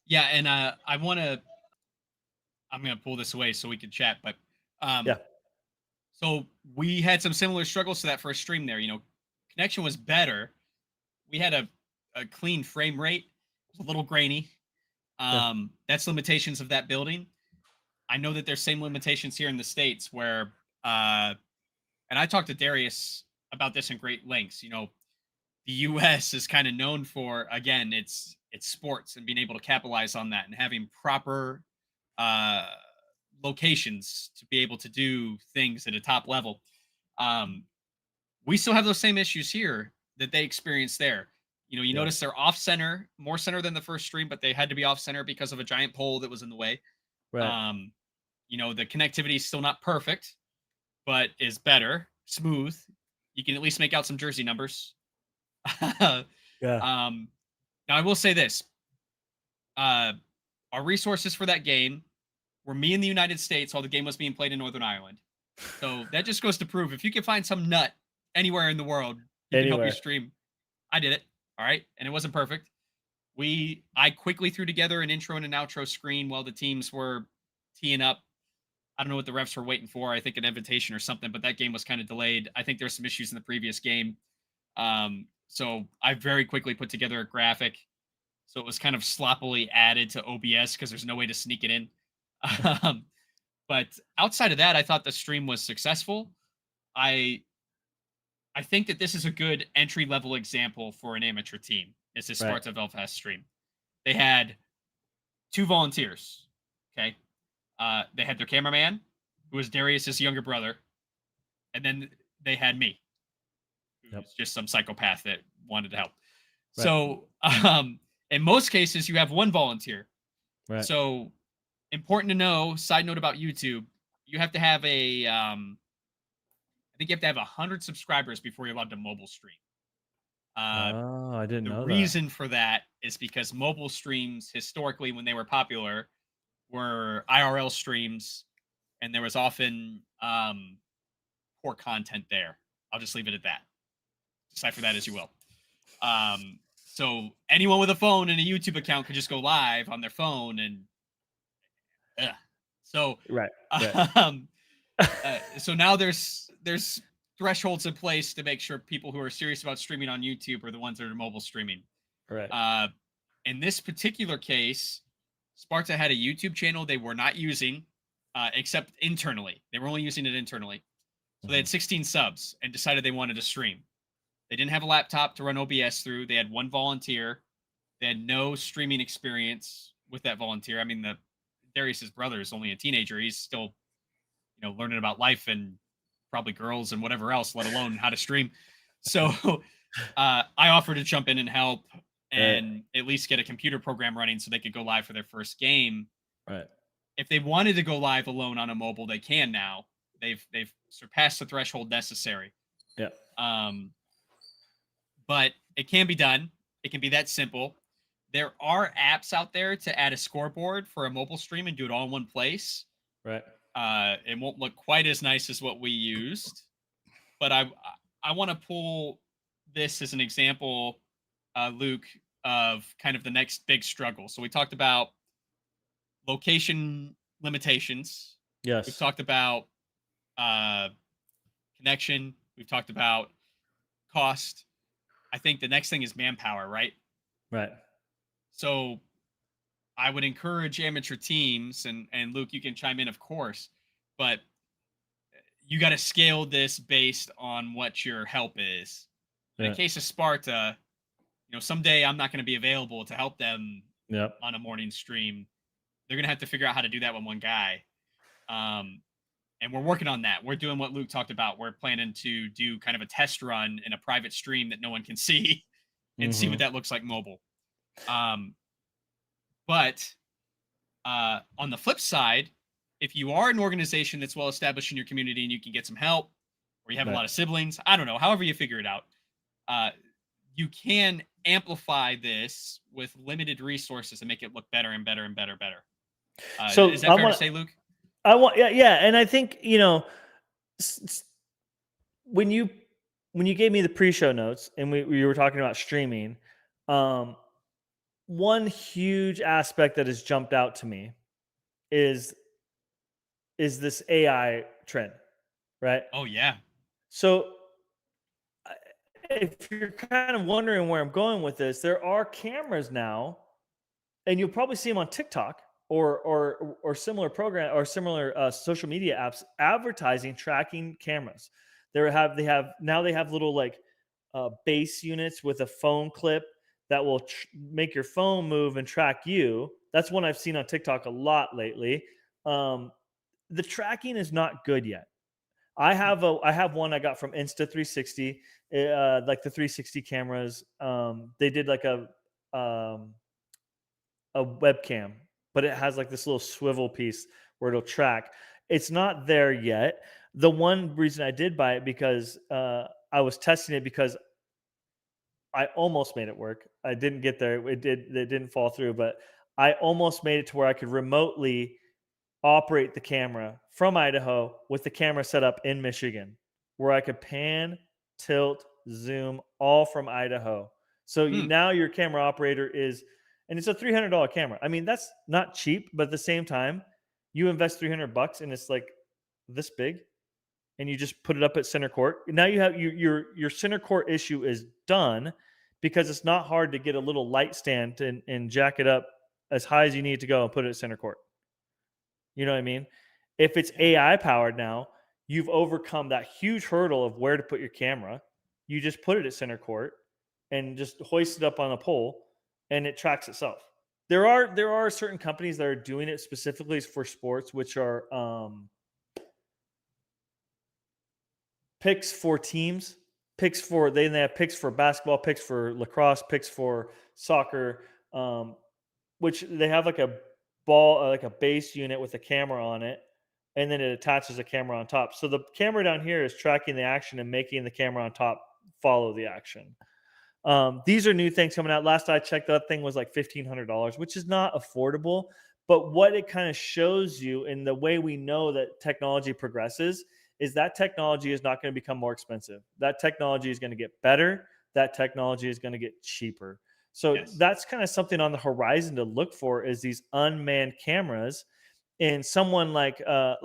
Yeah, and I'm gonna pull this away so we can chat, but Yeah. so we had some similar struggles to that first stream there. Connection was better. We had a clean frame rate. It was a little grainy. That's limitations of that building. I know that there's same limitations here in the States where and I talked to Darius about this in great lengths. The US is kind of known for, again, it's sports and being able to capitalize on that and having proper uh locations to be able to do things at a top level. Um, we still have those same issues here that they experienced there. You notice they're off center, more center than the first stream, but they had to be off center because of a giant pole that was in the way. Right. The connectivity is still not perfect, but is better, smooth. You can at least make out some jersey numbers. Yeah. Now I will say this: our resources for that game were me in the United States while the game was being played in Northern Ireland. So that just goes to prove if you can find some nut anywhere in the world, you can help you stream. I did it. All right. And it wasn't perfect. I quickly threw together an intro and an outro screen while the teams were teeing up. I don't know what the refs were waiting for. I think an invitation or something, but that game was kind of delayed. I think there's some issues in the previous game. So I very quickly put together a graphic. So it was kind of sloppily added to OBS because there's no way to sneak it in. But outside of that, I thought the stream was successful. I think that this is a good entry level example for an amateur team. It's this Sparta Belfast stream. They had 2 volunteers. Okay. They had their cameraman, who was Darius's younger brother, and then they had me, who's just some psychopath that wanted to help. Right. So in most cases, you have 1 volunteer. Right. So important to know, side note about YouTube, you have to have I think you have to have 100 subscribers before you're allowed to mobile stream. I didn't know that. The reason for that is because mobile streams, historically, when they were popular, were IRL streams, and there was often poor content there. I'll just leave it at that. Decipher that as you will. So anyone with a phone and a YouTube account could just go live on their phone and so Right. um so now there's thresholds in place to make sure people who are serious about streaming on YouTube are the ones that are mobile streaming. Right. Uh in this particular case, Sparta had a YouTube channel they were not using except internally. They were only using it internally. So they had 16 subs and decided they wanted to stream. They didn't have a laptop to run OBS through. They had one volunteer. They had no streaming experience with that volunteer. I mean, the Darius's brother is only a teenager. He's still, learning about life and probably girls and whatever else, let alone how to stream. So I offered to jump in and help and at least get a computer program running so they could go live for their first game. Right. If they wanted to go live alone on a mobile, they can now. They've surpassed the threshold necessary. Yeah. But it can be done. It can be that simple. There are apps out there to add a scoreboard for a mobile stream and do it all in one place. Right. It won't look quite as nice as what we used, but I want to pull this as an example, Luke, of kind of the next big struggle. So we talked about location limitations. Yes. We've talked about connection. We've talked about cost. I think the next thing is manpower, right? Right. So I would encourage amateur teams, and Luke, you can chime in, of course, but you got to scale this based on what your help is. In the case of Sparta, someday I'm not going to be available to help them on a morning stream. They're going to have to figure out how to do that with one guy. And we're working on that. We're doing what Luke talked about. We're planning to do kind of a test run in a private stream that no one can see and see what that looks like mobile. But on the flip side, if you are an organization that's well established in your community and you can get some help, or you have a lot of siblings, I don't know, however you figure it out, you can amplify this with limited resources and make it look better and better and better. So is that fair to say, Luke? Yeah, and I think when you gave me the pre-show notes and we were talking about streaming, one huge aspect that has jumped out to me is this AI trend, right? Oh yeah. So if you're kind of wondering where I'm going with this, there are cameras now, and you'll probably see them on TikTok or similar program or similar social media apps advertising tracking cameras. They have little like base units with a phone clip that will make your phone move and track you. That's one I've seen on TikTok a lot lately. The tracking is not good yet. I have one I got from Insta360, like the 360 cameras. They did like a webcam, but it has like this little swivel piece where it'll track. It's not there yet. The one reason I did buy it because I was testing it because I almost made it work. I didn't get there. It didn't fall through, but I almost made it to where I could remotely operate the camera from Idaho with the camera set up in Michigan, where I could pan, tilt, zoom, all from Idaho. So now your camera operator is, and it's a $300 camera. I mean, that's not cheap, but at the same time, you invest $300 and it's like this big, and you just put it up at center court. Now you have your center court issue is done because it's not hard to get a little light stand and jack it up as high as you need to go and put it at center court. You know what I mean? If it's AI powered now, you've overcome that huge hurdle of where to put your camera. You just put it at center court and just hoist it up on a pole, and it tracks itself. There are certain companies that are doing it specifically for sports, which are picks for teams, they have picks for basketball, picks for lacrosse, picks for soccer, which they have like a ball, like a base unit with a camera on it, and then it attaches a camera on top. So the camera down here is tracking the action and making the camera on top follow the action. These are new things coming out. Last I checked, that thing was like $1,500, which is not affordable. But what it kind of shows you, and the way we know that technology progresses, is that technology is not going to become more expensive. That technology is going to get better. That technology is going to get cheaper. So Yes. that's kind of something on the horizon to look for, is these unmanned cameras, and someone like a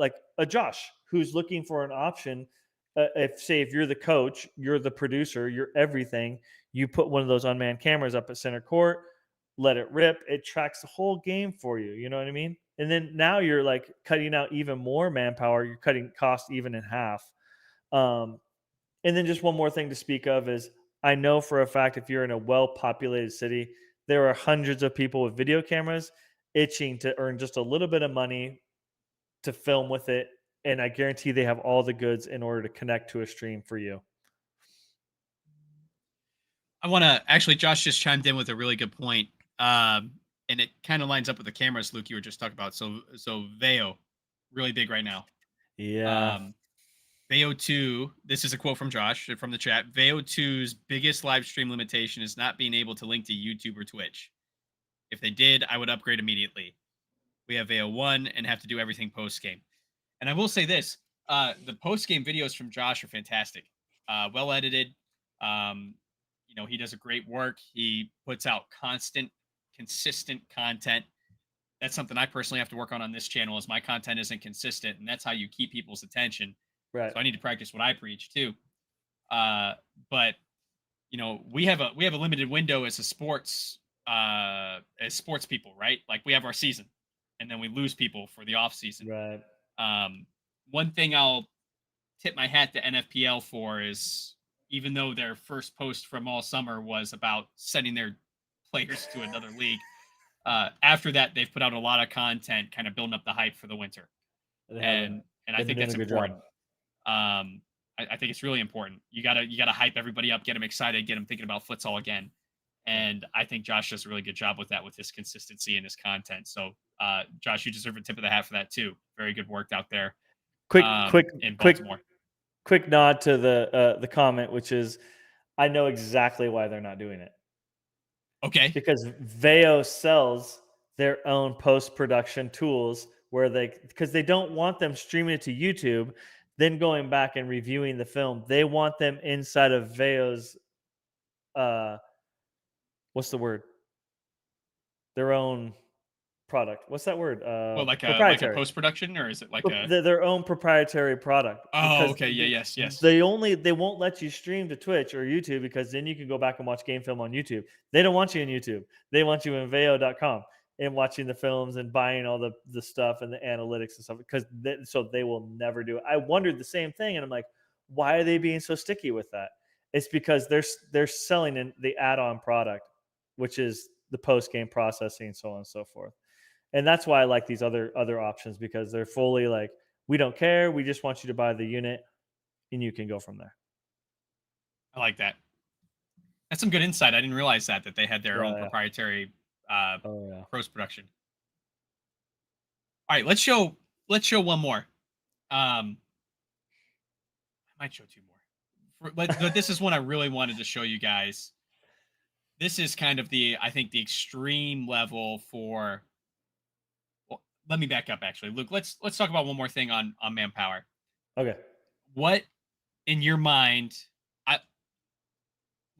Josh who's looking for an option. If you're the coach, you're the producer, you're everything, you put one of those unmanned cameras up at center court, let it rip, it tracks the whole game for you. You know what I mean? And then now you're like cutting out even more manpower. You're cutting costs even in half. Um, and then just one more thing to speak of is, I know for a fact if you're in a well-populated city, there are hundreds of people with video cameras itching to earn just a little bit of money to film with it, and I guarantee they have all the goods in order to connect to a stream for you. I want to actually, Josh just chimed in with a really good point. And it kind of lines up with the cameras, Luke, you were just talking about. So Veo, really big right now. Yeah. Um, Veo 2, this is a quote from Josh from the chat. Veo 2's biggest live stream limitation is not being able to link to YouTube or Twitch. If they did, I would upgrade immediately. We have Veo 1 and have to do everything post game. And I will say this, the post game videos from Josh are fantastic. Well edited. Um, he does a great work. He puts out constant, consistent content. That's something I personally have to work on this channel, is my content isn't consistent, and that's how you keep people's attention. Right. So I need to practice what I preach too. But we have a limited window as sports people, right? Like, we have our season, and then we lose people for the off season. Right. One thing I'll tip my hat to NFPL for is, even though their first post from all summer was about sending their players to another league, after that they've put out a lot of content, kind of building up the hype for the winter, They haven't. and I They've been think doing that's a good important. job. I think it's really important. You gotta hype everybody up, get them excited, get them thinking about futsal again. And I think Josh does a really good job with that, with his consistency and his content. So, Josh, you deserve a tip of the hat for that too. Very good work out there Quick, in quick, Baltimore. quick nod to the comment, which is, I know exactly why they're not doing it. Okay. Because Veo sells their own post-production tools, because they don't want them streaming it to YouTube, then going back and reviewing the film. They want them inside of Veo's what's the word? Their own product. What's that word? Well, like a Proprietary. post production, or is it like a? Their own proprietary product, Oh, because okay. Yeah. Yes. Yes. they won't let you stream to Twitch or YouTube, because then you can go back and watch game film on YouTube. They don't want you in YouTube. They want you in Veo.com and watching the films and buying all the stuff and the analytics and stuff, so they will never do it. I wondered the same thing, and I'm like, why are they being so sticky with that? It's because they're selling in the add-on product, which is the post game processing, so on and so forth. And that's why I like these other options, because they're fully like, we don't care, we just want you to buy the unit and you can go from there. I like that. That's some good insight. I didn't realize that they had their own Yeah. proprietary Oh yeah. post production. All right, let's show one more. I might show two more. But this is one I really wanted to show you guys. This is kind of I think the extreme level for. Well, let me back up. Actually, Luke, let's talk about one more thing on manpower. Okay. What, in your mind,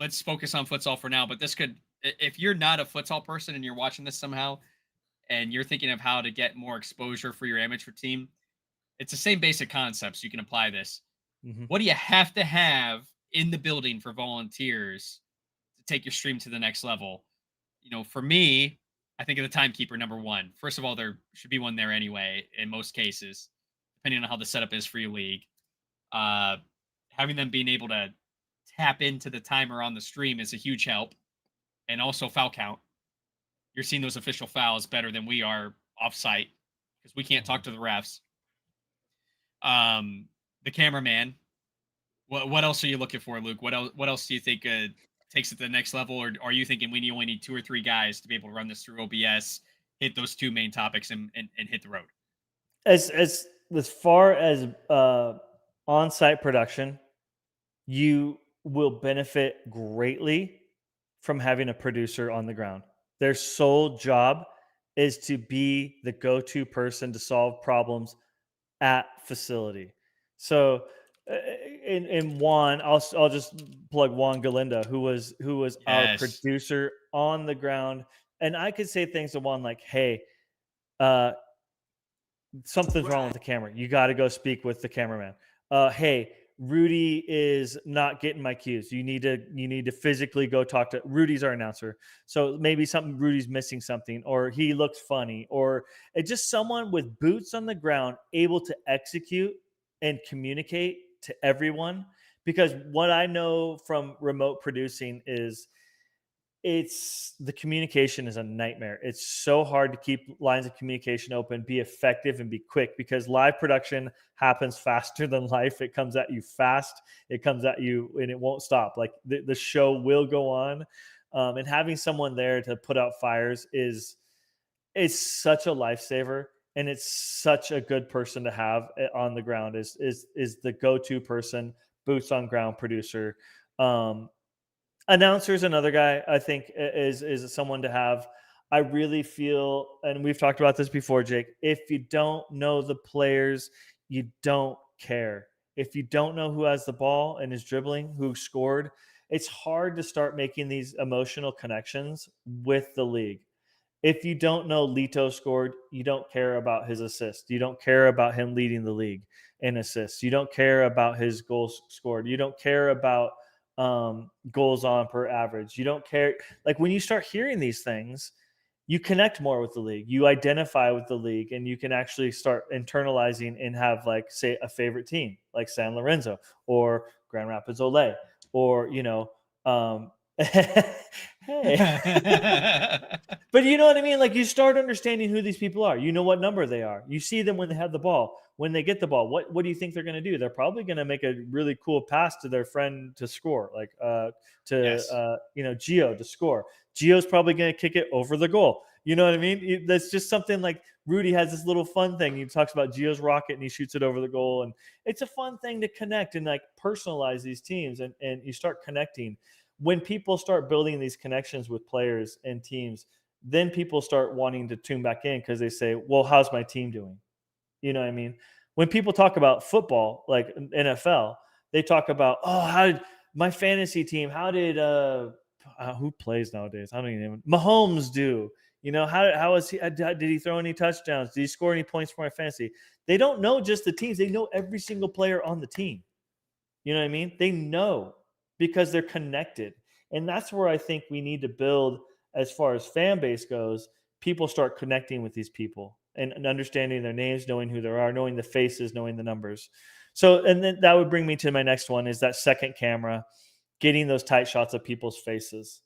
let's focus on futsal for now, but this could, if you're not a futsal person and you're watching this somehow and you're thinking of how to get more exposure for your amateur team, it's the same basic concepts. You can apply this. Mm-hmm. What do you have to have in the building for volunteers to take your stream to the next level? For me, I think of the timekeeper, number one. First of all, there should be one there anyway, in most cases, depending on how the setup is for your league. Having them being able to tap into the timer on the stream is a huge help. And also foul count. You're seeing those official fouls better than we are off site, because we can't talk to the refs. The cameraman. What else are you looking for, Luke? What else do you think takes it to the next level? Or are you thinking we only need 2 or 3 guys to be able to run this through OBS, hit those 2 main topics, and hit the road? As far as on-site production, you will benefit greatly from having a producer on the ground. Their sole job is to be the go-to person to solve problems at facility. So in Juan, I'll just plug Juan Galinda, who was our Yes. producer on the ground, and I could say things to one like, "Hey, uh, something's wrong with the camera. You got to go speak with the cameraman. Hey, Rudy is not getting my cues. You need to physically go talk to Rudy's our announcer. So maybe Rudy's missing something, or he looks funny, or it's just someone with boots on the ground able to execute and communicate to everyone. Because what I know from remote producing is it's the communication is a nightmare. It's so hard to keep lines of communication open, be effective, and be quick because live production happens faster than life. It comes at you fast, it comes at you, and it won't stop. Like the show will go on. And having someone there to put out fires is such a lifesaver, and it's such a good person to have on the ground. Is the go-to person, boots on ground producer. Announcer's another guy I think is someone to have. I really feel, and we've talked about this before, Jake. If you don't know the players, you don't care. If you don't know who has the ball and is dribbling, who scored, it's hard to start making these emotional connections with the league. If you don't know Lito scored, you don't care about his assist. You don't care about him leading the league in assists. You don't care about his goals scored. You don't care about goals on per average. You don't care. Like when you start hearing these things, you connect more with the league. You identify with the league, and you can actually start internalizing and have, like, say, a favorite team like San Lorenzo or Grand Rapids Ole, or hey. But you know what I mean? Like you start understanding who these people are. You know what number they are. You see them when they have the ball. When they get the ball, what do you think they're going to do? They're probably going to make a really cool pass to their friend to score, like Yes. Gio to score. Gio's probably going to kick it over the goal. You know what I mean? That's just something like Rudy has this little fun thing. He talks about Gio's rocket and he shoots it over the goal, and it's a fun thing to connect and like personalize these teams, and you start connecting. When people start building these connections with players and teams, then people start wanting to tune back in because they say, well, how's my team doing? You know what I mean? When people talk about football, like NFL, they talk about, oh, how did my fantasy team, how did who plays nowadays? I don't even know. Mahomes do. You know, how is he? Did he throw any touchdowns? Did he score any points for my fantasy? They don't know just the teams. They know every single player on the team. You know what I mean? They know because they're connected. And that's where I think we need to build as far as fan base goes. People start connecting with these people and understanding their names, knowing who they are, knowing the faces, knowing the numbers. So, and then that would bring me to my next one is that second camera, getting those tight shots of people's faces,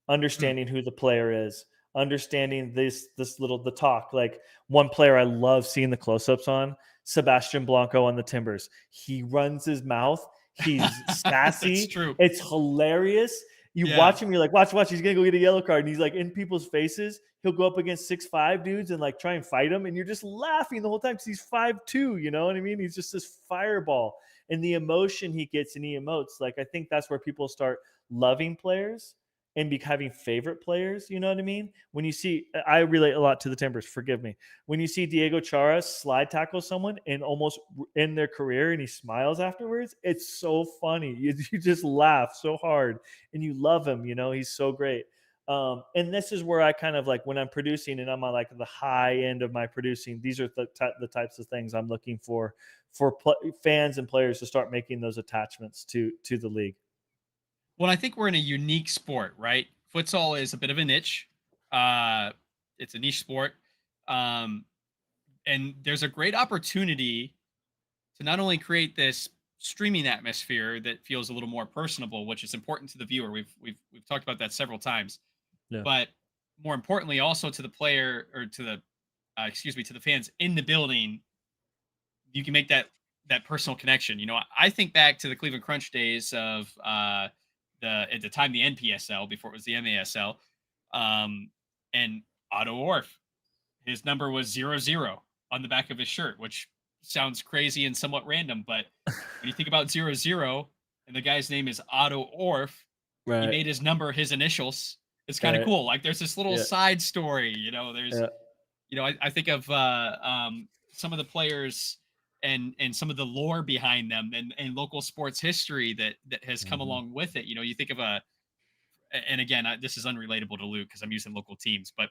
Hmm. understanding who the player is, understanding this little the talk. Like one player I love seeing the close-ups on, Sebastian Blanco on the Timbers. He runs his mouth. He's That's sassy. true. It's hilarious. You Yeah. watch him, you're like, watch, he's gonna go get a yellow card. And he's like in people's faces. He'll go up against 6'5" dudes and like try and fight them. And you're just laughing the whole time because he's 5'2, you know what I mean? He's just this fireball. And the emotion he gets and he emotes, like I think that's where people start loving players and having favorite players. You know what I mean? When you see, I relate a lot to the Timbers. Forgive me. When you see Diego Chara slide tackle someone and almost end their career, and he smiles afterwards, it's so funny. You just laugh so hard, and you love him. You know, he's so great. And this is where I kind of like when I'm producing and I'm on like the high end of my producing. These are the types of things I'm looking for fans and players to start making those attachments to the league. Well, I think we're in a unique sport, right? Futsal is a bit of a niche. Uh, it's a niche sport. Um, and there's a great opportunity to not only create this streaming atmosphere that feels a little more personable, which is important to the viewer. We've talked about that several times, Yeah. but more importantly, also to the player or to the excuse me, to the fans in the building. You can make that personal connection. I think back to the Cleveland Crunch days of the at the time the NPSL before it was the MASL, and Otto Orff. His number was 00 on the back of his shirt, which sounds crazy and somewhat random, but when you think about 00 and the guy's name is Otto Orff, he Right. made his number his initials. It's kind of Right. cool. Like there's this little Yeah. side story, there's Yeah. I think of some of the players and some of the lore behind them and local sports history that has come Mhm. along with it. You think of and again, this is unrelatable to Luke because I'm using local teams, but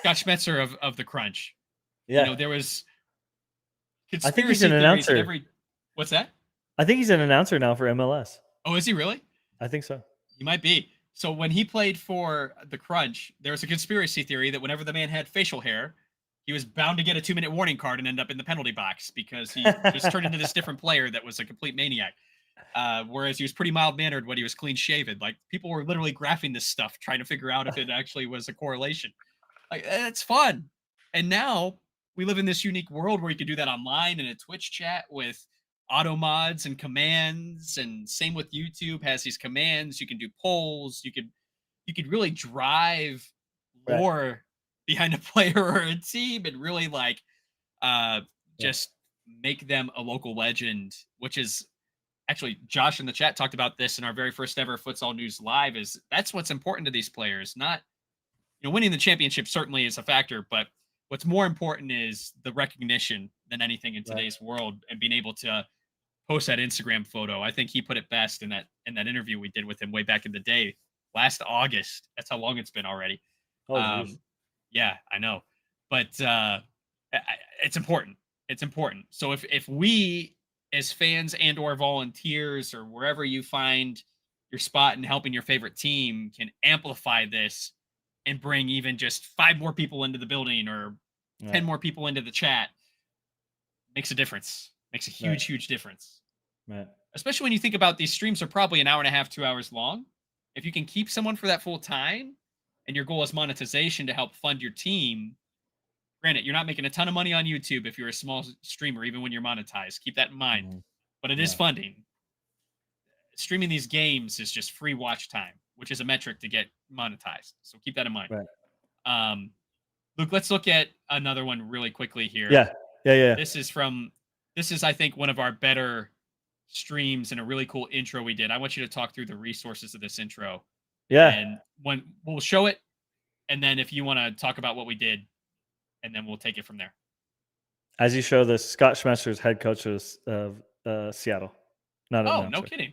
Scott Schmetzer of the Crunch. Yeah. There was I think he's an conspiracy theories at announcer. every. What's that? I think he's an announcer now for MLS. Oh, is he really? I think so. He might be. So when he played for the Crunch, there was a conspiracy theory that whenever the man had facial hair, he was bound to get a 2-minute warning card and end up in the penalty box because he just turned into this different player that was a complete maniac. Whereas he was pretty mild mannered when he was clean shaven. Like people were literally graphing this stuff, trying to figure out if it actually was a correlation. Like it's fun. And now we live in this unique world where you can do that online in a Twitch chat with auto mods and commands, and same with YouTube has these commands. You can do polls. You could really drive Right. lore behind a player or a team and really like just make them a local legend, which is actually Josh in the chat talked about this in our very first ever Futsal News Live. Is that's what's important to these players. Not winning the championship certainly is a factor, but what's more important is the recognition than anything in today's world, and being able to post that Instagram photo. I think he put it best in that interview we did with him way back in the day, last August. That's how long it's been already. Oh, geez. Yeah, I know, but it's important. It's important. So if we as fans and or volunteers or wherever you find your spot in helping your favorite team can amplify this and bring even just 5 more people into the building or 10 more people into the chat, makes a difference. Makes a huge difference. Right. Especially when you think about these streams are probably an hour and a half, 2 hours long. If you can keep someone for that full time and your goal is monetization to help fund your team, granted, you're not making a ton of money on YouTube if you're a small streamer, even when you're monetized. Keep that in mind. But it is funding. Streaming these games is just free watch time, which is a metric to get monetized. So keep that in mind. Right. Luke, let's look at another one really quickly here. Yeah. This is, I think, one of our better streams and a really cool intro we did. I want you to talk through the resources of this intro. Yeah. And when we'll show it, and then if you want to talk about what we did, and then we'll take it from there. As you show this, Scott Schmetzer is head coach of Seattle. Not Oh, announcer. no kidding.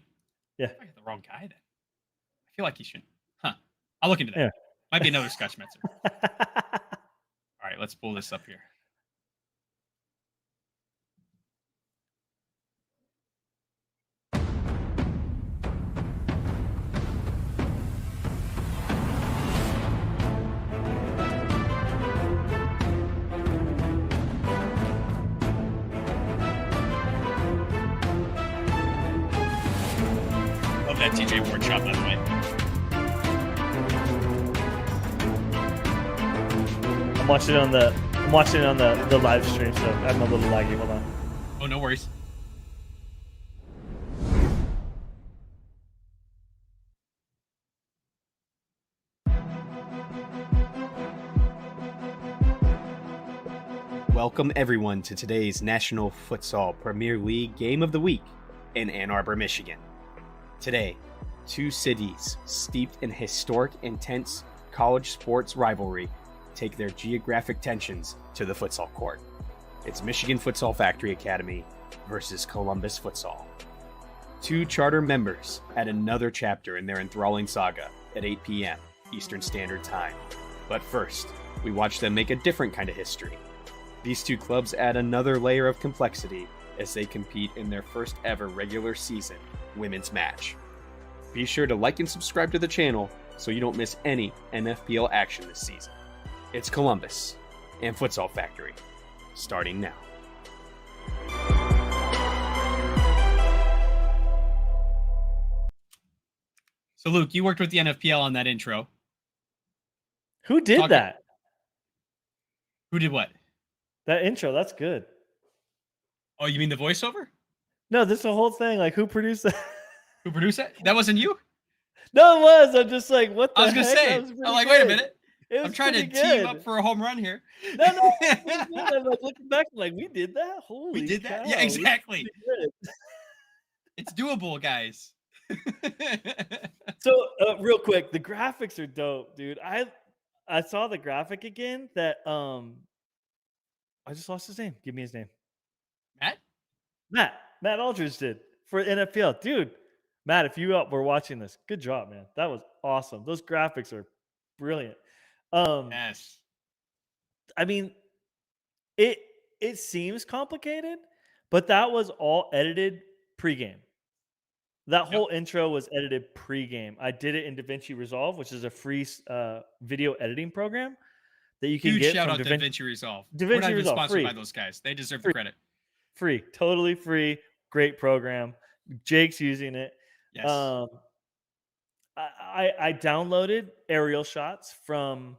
Yeah. I got the wrong guy then. I feel like he should. Huh. I'll look into that. Yeah. Might be another Scott Schmetzer. All right, let's pull this up here. Love that TJ Ward shot, by the way. I'm watching it on the live stream, so I'm a little laggy. Hold on. Oh, no worries. Welcome everyone to today's National Futsal Premier League Game of the Week in Ann Arbor, Michigan. Today, 2 cities steeped in historic, intense college sports rivalry take their geographic tensions to the futsal court. It's Michigan Futsal Factory Academy versus Columbus Futsal. 2 charter members add another chapter in their enthralling saga at 8 p.m. Eastern Standard Time. But first, we watch them make a different kind of history. These 2 clubs add another layer of complexity as they compete in their first ever regular season women's match. Be sure to like and subscribe to the channel so you don't miss any NFPL action this season. It's Columbus and Futsal Factory, starting now. So, Luke, you worked with the NFPL on that intro. Who did that? Who did what? That intro, that's good. Oh, you mean the voiceover? No, this is the whole thing. Like, who produced that? Who produced that? That wasn't you? No, it was. I'm just like, what the I was going to say, I'm like, wait a minute. I'm trying to team up for a home run here. No, I'm like looking back, like, we did that? Holy We did that? cow, Yeah, exactly. good. It's doable, guys. So, real quick, the graphics are dope, dude. I saw the graphic again that I just lost his name. Give me his name. Matt? Matt Aldridge did for NFPL. Dude, Matt, if you were watching this, good job, man. That was awesome. Those graphics are brilliant. Yes. I mean, it it seems complicated, but that was all edited pregame. That Yep. whole intro was edited pregame. I did it in DaVinci Resolve, which is a free video editing program that you can Huge get shout from out to DaVinci Resolve. We're not DaVinci even Resolve. sponsored by Free, those guys. They deserve the free, credit. free, totally free. Great program. Jake's using it. Yes. I downloaded aerial shots from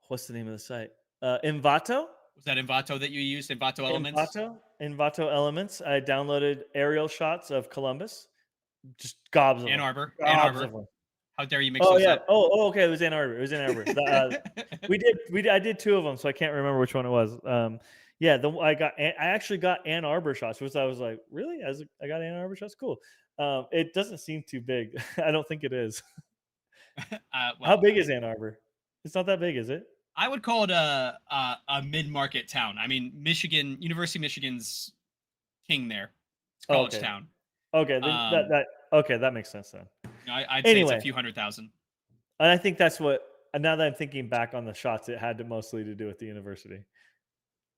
what's the name of the site? Envato. Was that Envato that you used? Envato Elements? Envato Elements. I downloaded aerial shots of Columbus. Just gobs of Ann them. Arbor. Gobs Ann Arbor. of them. How dare you mix Oh those yeah. up? Okay. It was Ann Arbor. It was Ann Arbor. I did two of them, so I can't remember which one it was. Yeah, I actually got Ann Arbor shots, which I was like, really? I got Ann Arbor shots. Cool. It doesn't seem too big. I don't think it is. How Well, big is Ann Arbor? It's not that big, is it? I would call it a mid-market town. I mean, University of Michigan's king there. It's a college Okay. town. Okay, then that makes sense then. I'd say it's a Anyway. few 100,000. And I think that's what. And now that I'm thinking back on the shots, it had to mostly to do with the university.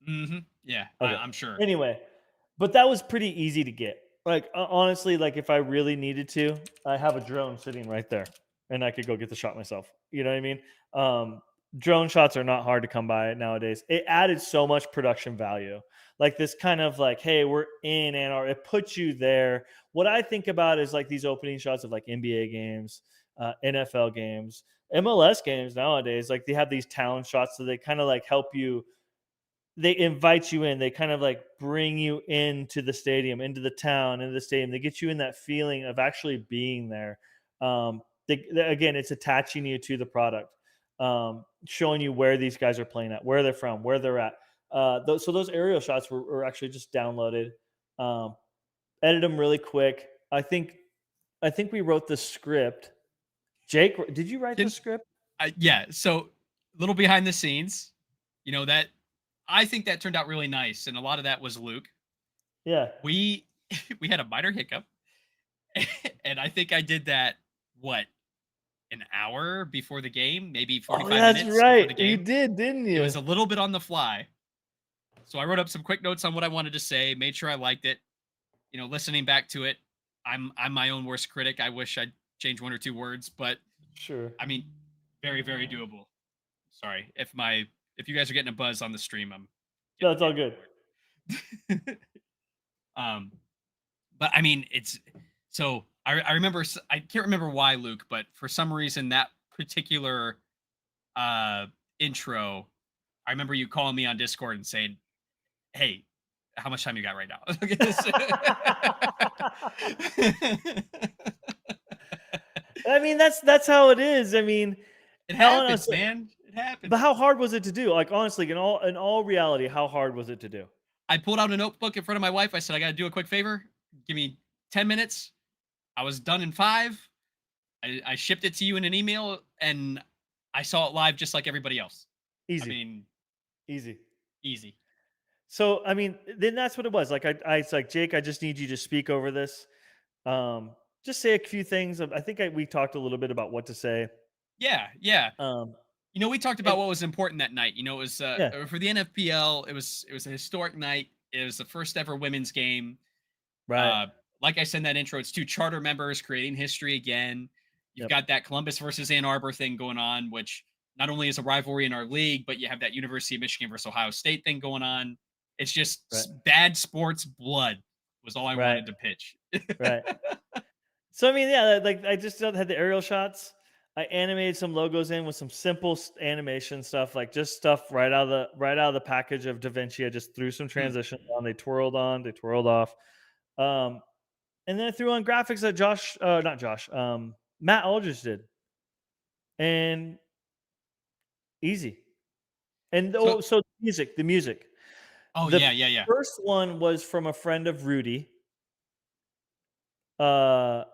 Mm-hmm. Yeah, Okay. I'm sure. Anyway, but that was pretty easy to get. Like honestly, like if I really needed to, I have a drone sitting right there, and I could go get the shot myself. You know what I mean? Drone shots are not hard to come by nowadays. It added so much production value. Like this kind of like, hey, we're in Ann Arbor. It puts you there. What I think about is like these opening shots of like NBA games, NFL games, MLS games nowadays. Like they have these town shots, so they kind of like help you. They invite you in. They kind of like bring you into the stadium, into the town, into the stadium. They get you in that feeling of actually being there. Again, it's attaching you to the product, showing you where these guys are playing at, where they're from, where they're at. So those aerial shots were actually just downloaded, edit them really quick. I think we wrote the script. Jake, did you write the script? Yeah. So a little behind the scenes, that I think that turned out really nice, and a lot of that was Luke. Yeah. We had a minor hiccup, and I think I did that an hour before the game, maybe 45 minutes. That's right. Before the game. You did, didn't you? It was a little bit on the fly. So I wrote up some quick notes on what I wanted to say, made sure I liked it. Listening back to it, I'm my own worst critic. I wish I'd change one or two words, but sure. I mean, very, very doable. Sorry if you guys are getting a buzz on the stream. No, it's all good. But I mean, I remember, I can't remember why, Luke, but for some reason that particular intro, I remember you calling me on Discord and saying, "Hey, how much time you got right now?" I mean, that's how it is. I mean, it happens, man. It happens. But how hard was it to do? Like honestly, in all reality, how hard was it to do? I pulled out a notebook in front of my wife. I said, "I got to do a quick favor. Give me 10 minutes." I was done in 5. I shipped it to you in an email, and I saw it live just like everybody else. Easy. I mean, easy. So, I mean, then that's what it was. Like, it's like, Jake, I just need you to speak over this. Just say a few things. I think we talked a little bit about what to say. Yeah. We talked about what was important that night. It was for the NFPL. It was a historic night. It was the first ever women's game. Right. Like I said in that intro, it's 2 charter members creating history again. You've got that Columbus versus Ann Arbor thing going on, which not only is a rivalry in our league, but you have that University of Michigan versus Ohio State thing going on. It's just bad sports blood was all I wanted to pitch. Right. So, I mean, yeah, like I just had the aerial shots. I animated some logos in with some simple animation stuff, like just stuff right out of the package of DaVinci. I just threw some transitions on. They twirled on, they twirled off. And then I threw on graphics that Matt Aldridge did. And easy. And so the music. Oh, the yeah. First one was from a friend of Rudy. No.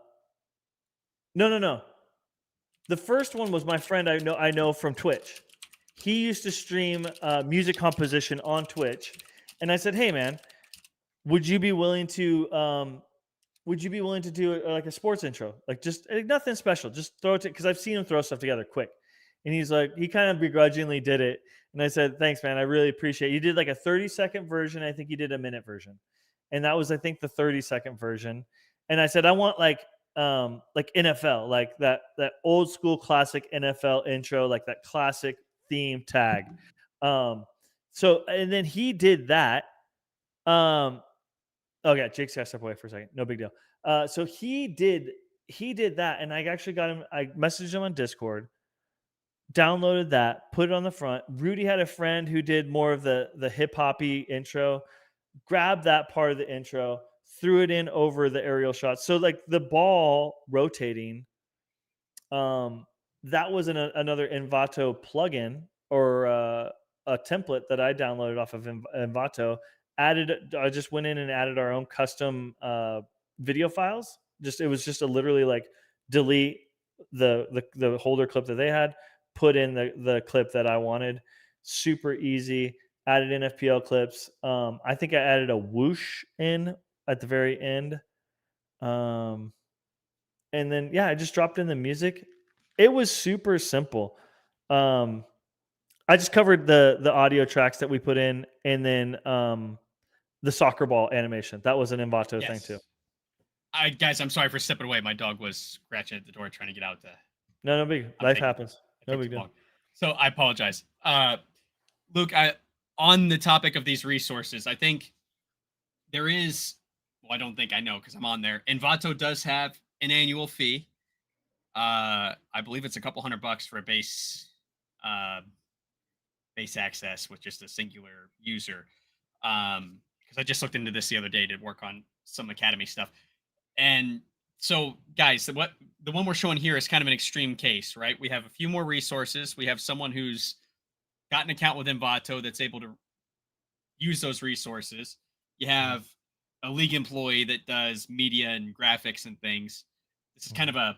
The first one was my friend I know from Twitch. He used to stream music composition on Twitch. And I said, "Hey, man, would you be willing to would you be willing to do like a sports intro? Like just nothing special. Just throw it because I've seen him throw stuff together quick. And he's like, he kind of begrudgingly did it. And I said, thanks, man. I really appreciate it. You did like a 30-second version. I think you did a minute version. And that was, I think, the 30-second version. And I said, I want like NFL, like that old school classic NFL intro, like that classic theme tag. So and then he did that. Okay, Jake's got to step away for a second. No big deal. So he did that, and I actually got him. I messaged him on Discord, downloaded that, put it on the front. Rudy had a friend who did more of the hip hoppy intro. Grabbed that part of the intro, threw it in over the aerial shots. So like the ball rotating, that was another Envato plugin or a template that I downloaded off of Envato. I just went in and added our own custom video files. It was just literally like delete the holder clip that they had, put in the clip that I wanted. Super easy. Added in FPL clips. I think I added a whoosh in at the very end. And then I just dropped in the music. It was super simple. I just covered the audio tracks that we put in, and then the soccer ball animation. That was an Envato thing too. Guys, I'm sorry for stepping away. My dog was scratching at the door trying to get out. No big. Life happens. No big deal. So I apologize. Luke, on the topic of these resources, I think there is, well, I don't think I know because I'm on there. Envato does have an annual fee. I believe it's a couple $100 for a base access with just a singular user. Because I just looked into this the other day to work on some academy stuff. And so, guys, the one we're showing here is kind of an extreme case, right? We have a few more resources. We have someone who's got an account with Envato that's able to use those resources. You have a league employee that does media and graphics and things. This is kind of a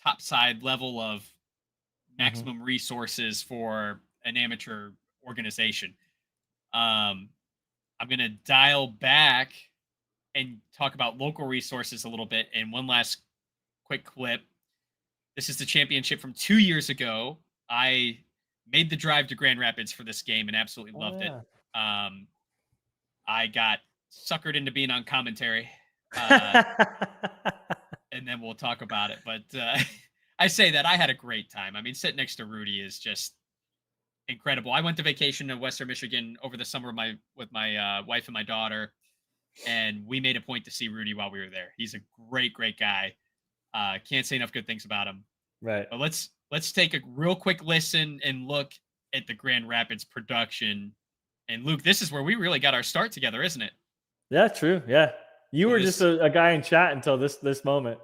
top side level of maximum resources for an amateur organization. I'm going to dial back and talk about local resources a little bit. And one last quick clip. This is the championship from 2 years ago. I made the drive to Grand Rapids for this game and absolutely loved it. I got suckered into being on commentary. And then we'll talk about it. But I say that I had a great time. I mean, sitting next to Rudy is just incredible. I went to vacation to Western Michigan over the summer with my wife and my daughter, and we made a point to see Rudy while we were there. He's a great guy. Can't say enough good things about him. Right. But let's take a real quick listen and look at the Grand Rapids production. And Luke, this is where we really got our start together, isn't it? Yeah, true. Yeah. You were just a guy in chat until this moment.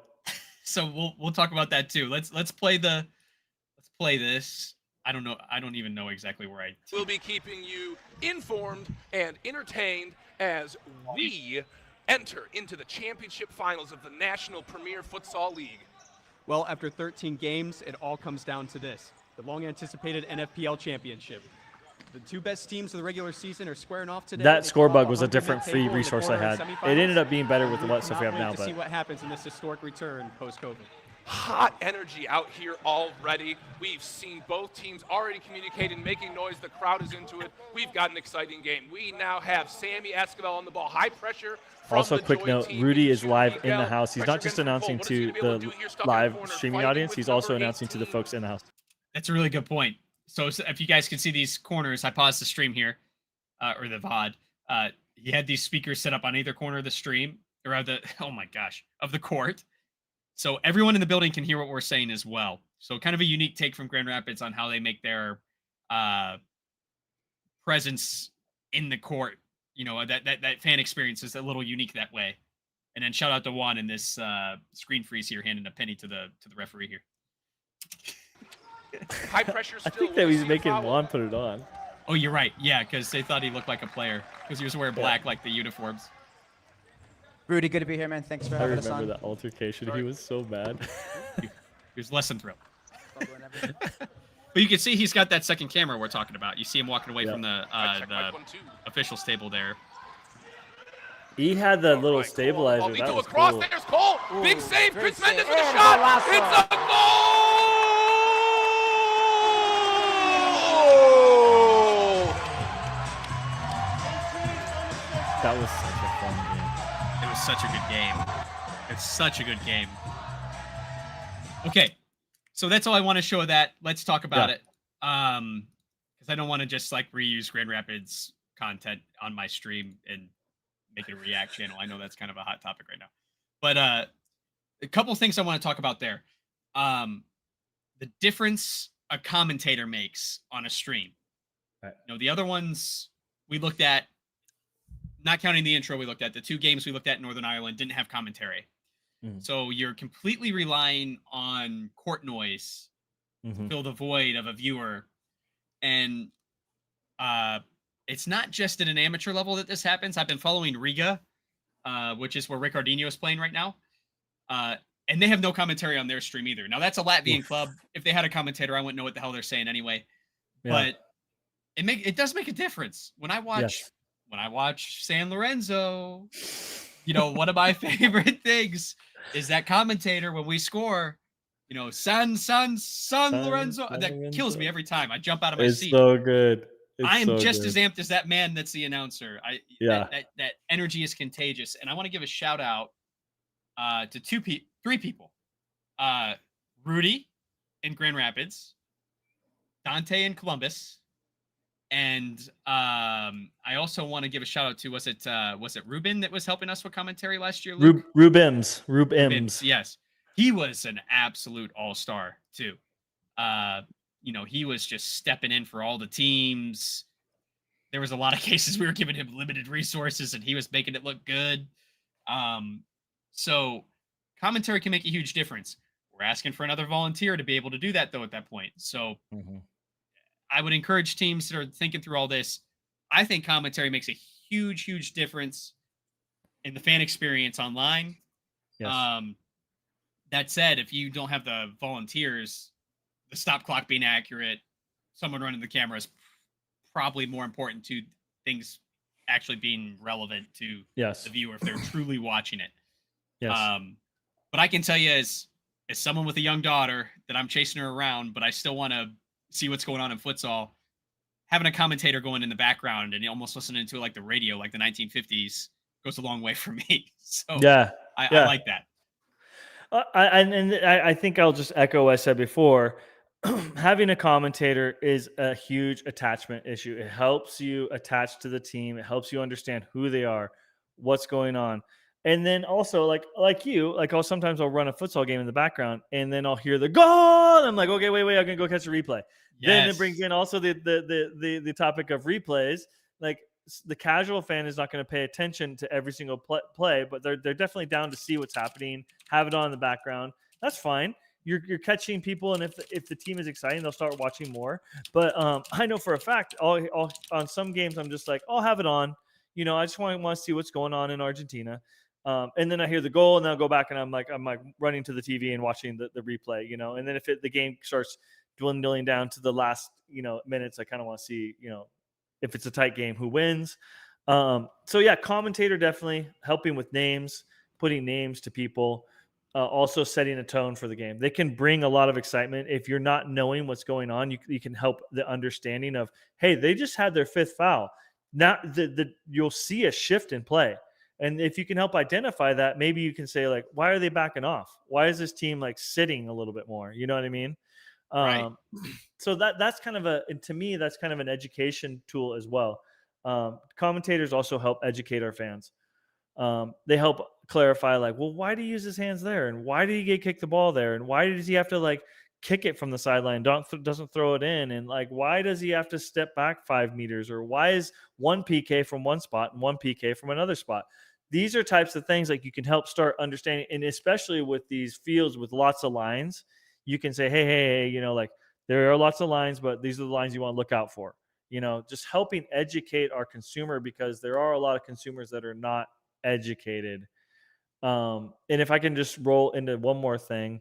So we'll talk about that too. Let's play this. I don't know. I don't even know exactly where We'll be keeping you informed and entertained as we enter into the championship finals of the National Premier Futsal League. Well, after 13 games, it all comes down to this: the long-anticipated NFPL Championship. The two best teams of the regular season are squaring off today. That score bug was a different free resource I had. It ended up being better with what stuff we have now. To see what happens in this historic return post-COVID. Hot energy out here already. We've seen both teams already communicating, making noise. The crowd is into it. We've got an exciting game. We now have Sammy Esquivel on the ball. High pressure. Also, quick note, Rudy is live in the house. He's not just announcing to the live streaming audience, he's also announcing to the folks in the house. That's a really good point. So if you guys can see these corners, I paused the stream here, or the VOD. He had these speakers set up on either corner of the stream, or of the court. So everyone in the building can hear what we're saying as well. So kind of a unique take from Grand Rapids on how they make their presence in the court. You know, that fan experience is a little unique that way. And then shout out to Juan in this screen freeze here, handing a penny to the referee here. High pressure still. I think that he's making Juan put it on. Oh, you're right. Yeah, because they thought he looked like a player because he was wearing black like the uniforms. Rudy, good to be here, man. Thanks for having us on. I remember that altercation. He was so mad. He was less than thrilled. But you can see he's got that second camera we're talking about. You see him walking away from the officials table there. He had the little Right, Cole. stabilizer. That Lito was across. cool. There's Cole. Big Ooh, save. great Chris Mendes save. with a And shot. golazo. It's a goal! That was such a fun game. It was such a good game. It's such a good game. Okay, so that's all I want to show of that. Let's talk about it. Because I don't want to just like reuse Grand Rapids content on my stream and make it a React channel. I know that's kind of a hot topic right now. But a couple things I want to talk about there. The difference a commentator makes on a stream. Right. You know, the other ones we looked at, not counting the intro we looked at, the 2 games we looked at in Northern Ireland didn't have commentary. So you're completely relying on court noise to fill the void of a viewer. And it's not just at an amateur level that this happens. I've been following Riga, which is where Ricardinho is playing right now. And they have no commentary on their stream either. Now, that's a Latvian club. If they had a commentator, I wouldn't know what the hell they're saying anyway. Yeah. But it does make a difference. When I watch San Lorenzo, you know, one of my favorite things is that commentator when we score, you know, San Lorenzo. That kills me every time. I jump out of my It's seat. so good. I am just as amped as that man that's the announcer. That energy is contagious. And I want to give a shout out to 3 people. Rudy in Grand Rapids, Dante in Columbus, and I also want to give a shout out to was it Ruben that was helping us with commentary last year? Luke? Rube Ims. Yes, he was an absolute all-star too. You know, he was just stepping in for all the teams. There was a lot of cases we were giving him limited resources, and he was making it look good. So commentary can make a huge difference. We're asking for another volunteer to be able to do that, though, at that point. So I would encourage teams that are thinking through all this. I think commentary makes a huge, huge difference in the fan experience online. Yes. That said, if you don't have the volunteers, the stop clock being accurate, someone running the camera is probably more important to things actually being relevant to the viewer if they're truly watching it. Yes. But I can tell you as someone with a young daughter that I'm chasing her around, but I still want to see what's going on in futsal, having a commentator going in the background and almost listening to it like the radio, like the 1950s, goes a long way for me. So I like that. I think I'll just echo what I said before. Having a commentator is a huge attachment issue. It helps you attach to the team. It helps you understand who they are, what's going on. And then also like you, like sometimes I'll run a futsal game in the background and then I'll hear the goal. I'm like, okay, wait, I'm gonna go catch a replay. Yes. Then it brings in also the topic of replays. Like the casual fan is not going to pay attention to every single play, but they're definitely down to see what's happening, have it on in the background. That's fine. You're catching people, and if the team is exciting, they'll start watching more. But I know for a fact, I'll on some games, I'm just like, I'll have it on. You know, I just want to see what's going on in Argentina. And then I hear the goal, and then I'll go back, and I'm like running to the TV and watching the replay. You know, and then if the game starts dwindling down to the last minutes, I kind of want to see if it's a tight game, who wins. So yeah, commentator definitely helping with names, putting names to people. Also setting a tone for the game. They can bring a lot of excitement. If you're not knowing what's going on, you can help the understanding of, hey, they just had their 5th foul. Now you'll see a shift in play. And if you can help identify that, maybe you can say, like, why are they backing off? Why is this team like sitting a little bit more? You know what I mean? Right. So that's kind of to me, that's kind of an education tool as well. Commentators also help educate our fans. They help clarify, like, well, why do you use his hands there, and why did he get kicked the ball there, and why does he have to like kick it from the sideline, doesn't throw it in, and like why does he have to step back 5 meters, or why is one PK from one spot and one PK from another spot? These are types of things like you can help start understanding, and especially with these fields with lots of lines, you can say, hey, like there are lots of lines, but these are the lines you want to look out for. Just helping educate our consumer, because there are a lot of consumers that are not educated. And if I can just roll into one more thing,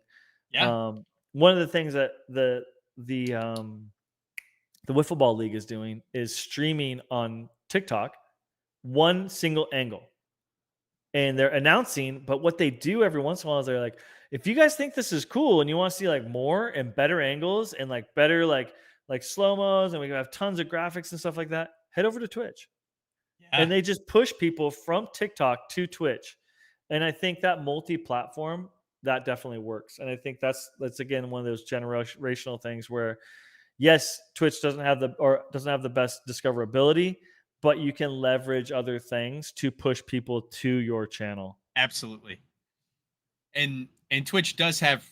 one of the things that the Wiffle Ball League is doing is streaming on TikTok one single angle. and they're announcing. But what they do every once in a while is they're like, if you guys think this is cool and you want to see like more and better angles and like better like slow-mos, and we have tons of graphics and stuff like that, head over to Twitch. And Yeah, they just push people from TikTok to Twitch. And I think that multi-platform, that definitely works. And I think that's again one of those generational things where yes, Twitch doesn't have the best discoverability, but you can leverage other things to push people to your channel. absolutely. And Twitch does have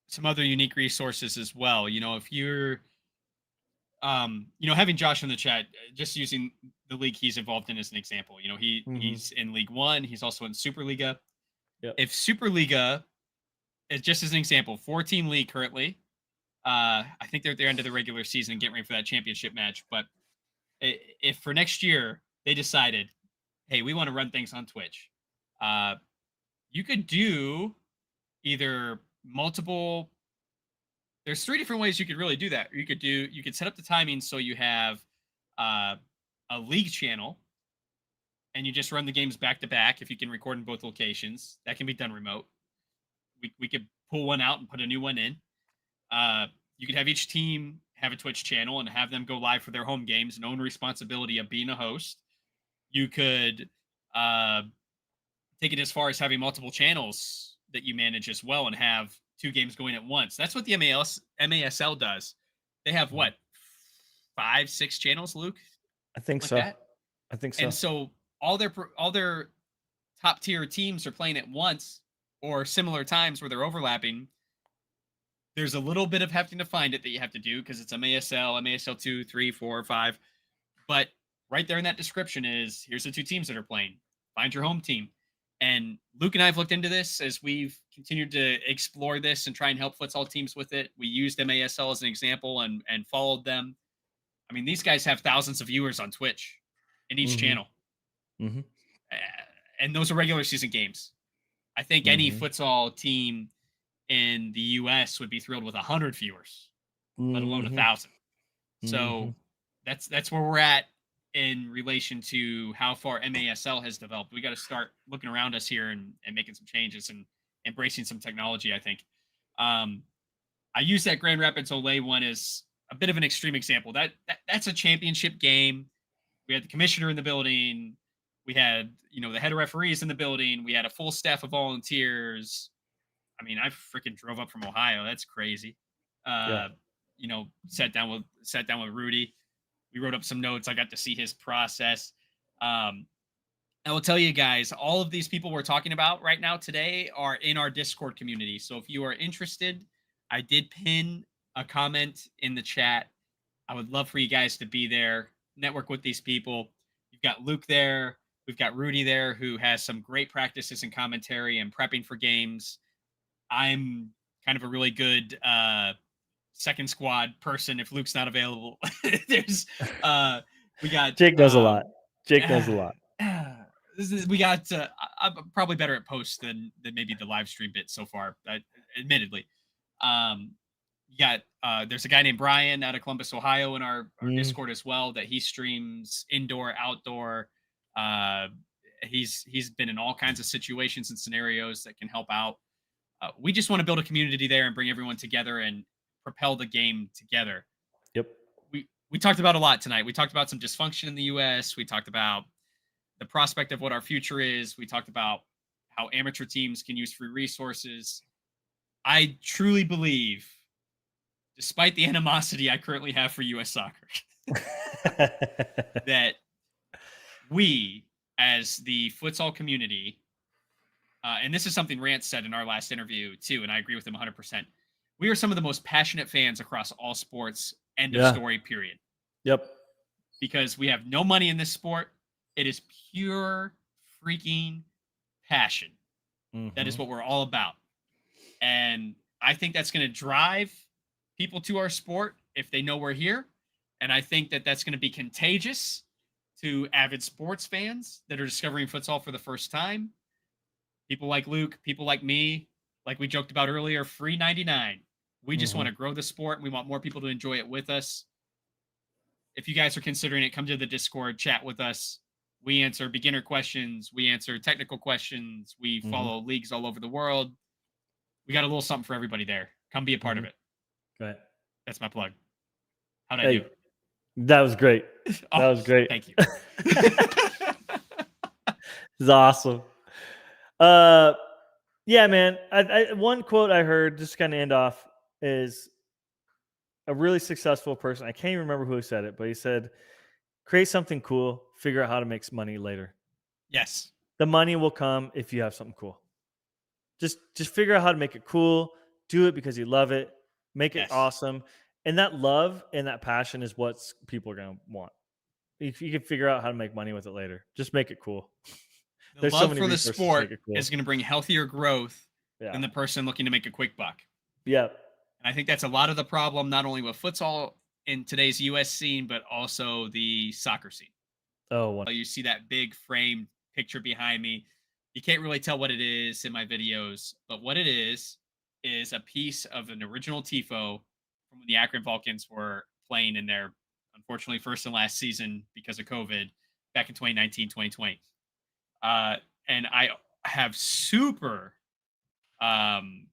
some other unique resources as well. You know, if you're having Josh in the chat, just using the league he's involved in as an example. You know, he's in League One. He's also in Superliga. Yep. If Superliga is just as an example, 4-team league currently. I think they're at the end of the regular season and getting ready for that championship match. But if for next year they decided, hey, we want to run things on Twitch, you could do either multiple. There's 3 different ways you could really do that. You could set up the timing so you have uh, a league channel and you just run the games back to back. If you can record in both locations, that can be done remote. We could pull one out and put a new one in. You could have each team have a Twitch channel and have them go live for their home games and own responsibility of being a host. You could take it as far as having multiple channels that you manage as well and have 2 games going at once. That's what the MASL does. They have what, 5-6 channels, Luke? I think Like so. that? I think so. And so all their top tier teams are playing at once or similar times where they're overlapping. There's a little bit of having to find it that you have to do because it's MASL 2, 3, 4, 5. But right there in that description is here's the 2 teams that are playing. Find your home team. And Luke and I have looked into this as we've continued to explore this and try and help futsal teams with it. We used MASL as an example and followed them. I mean, these guys have thousands of viewers on Twitch in each channel. Mm-hmm. And those are regular season games. I think any futsal team in the US would be thrilled with 100 viewers, let alone 1,000. So that's where we're at in relation to how far MASL has developed. We got to start looking around us here and making some changes and embracing some technology, I think. I use that Grand Rapids Olay one as a bit of an extreme example. That's a championship game. We had the commissioner in the building. We had, the head of referees in the building. We had a full staff of volunteers. I mean, I freaking drove up from Ohio. That's crazy. Sat down with Rudy. We wrote up some notes. I got to see his process. I will tell you guys, all of these people we're talking about right now today are in our Discord community. So if you are interested, I did pin a comment in the chat. I would love for you guys to be there, network with these people. You've got Luke there. We've got Rudy there, who has some great practices and commentary and prepping for games. I'm kind of a really good second squad person if Luke's not available. We got Jake knows a lot. Jake knows a lot. We got I'm probably better at posts than maybe the live stream bit so far, admittedly. There's a guy named Brian out of Columbus, Ohio in our Discord as well that he streams indoor, outdoor. He's been in all kinds of situations and scenarios that can help out. We just want to build a community there and bring everyone together and propel the game together. Yep. We talked about a lot tonight. We talked about some dysfunction in the US. We talked about the prospect of what our future is. We talked about how amateur teams can use free resources. I truly believe, despite the animosity I currently have for US soccer, that we, as the futsal community, and this is something Rance said in our last interview too, and I agree with him 100%. We are some of the most passionate fans across all sports. End of story, period. Yep. Because we have no money in this sport. It is pure freaking passion. That is what we're all about. And I think that's going to drive people to our sport if they know we're here. And I think that that's going to be contagious to avid sports fans that are discovering futsal for the first time. People like Luke, people like me, like we joked about earlier, free 99. We just want to grow the sport and we want more people to enjoy it with us. If you guys are considering it, come to the Discord, chat with us. We answer beginner questions. We answer technical questions. We follow leagues all over the world. We got a little something for everybody there. Come be a part of it. Go ahead. That's my plug. How'd I Hey, do? that was great. That was great. Thank you. It's awesome. Yeah, man. One quote I heard, just kind of end off, is a really successful person. I can't even remember who said it, but he said, "Create something cool. Figure out how to make money later. Yes. The money will come if you have something cool. Just figure out how to make it cool. Do it because you love it. Make it Yes. awesome. And that love and that passion is what people are going to want. If you can figure out how to make money with it later, just make it cool. The There's so love many for the resources to sport make it cool. is going to bring healthier growth Yeah. than the person looking to make a quick buck. Yeah. And I think that's a lot of the problem, not only with futsal in today's US scene, but also the soccer scene. Oh, You see that big frame picture behind me. You can't really tell what it is in my videos, but what it is a piece of an original tifo from when the Akron Vulcans were playing in their, unfortunately, first and last season because of COVID back in 2019, 2020. And I have super um,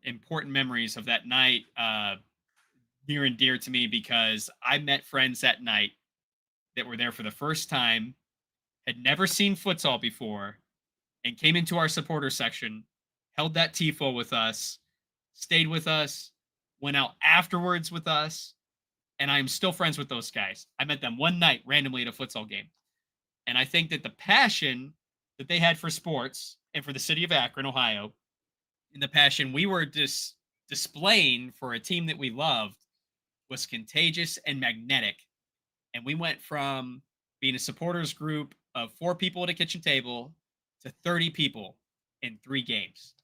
important memories of that night, near and dear to me, because I met friends that night that were there for the first time, had never seen futsal before, and came into our supporter section, held that tifo with us, stayed with us, went out afterwards with us, and I'm still friends with those guys. I met them one night randomly at a futsal game. And I think that the passion that they had for sports and for the city of Akron, Ohio, and the passion we were displaying for a team that we loved was contagious and magnetic. And we went from being a supporters group of 4 people at a kitchen table to 30 people in 3 games.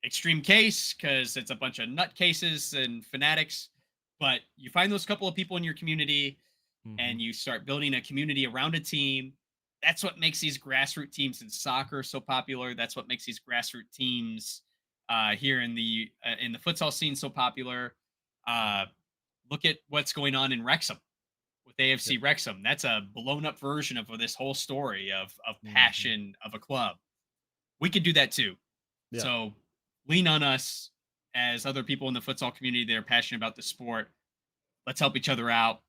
Extreme case because it's a bunch of nutcases and fanatics, but you find those couple of people in your community and you start building a community around a team. That's what makes these grassroots teams in soccer so popular. That's what makes these grassroots teams here in the futsal scene so popular. Look at what's going on in Wrexham with AFC Wrexham. That's a blown up version of this whole story of passion of a club. We could do that too. Yeah. So lean on us as other people in the futsal community that are passionate about the sport. Let's help each other out.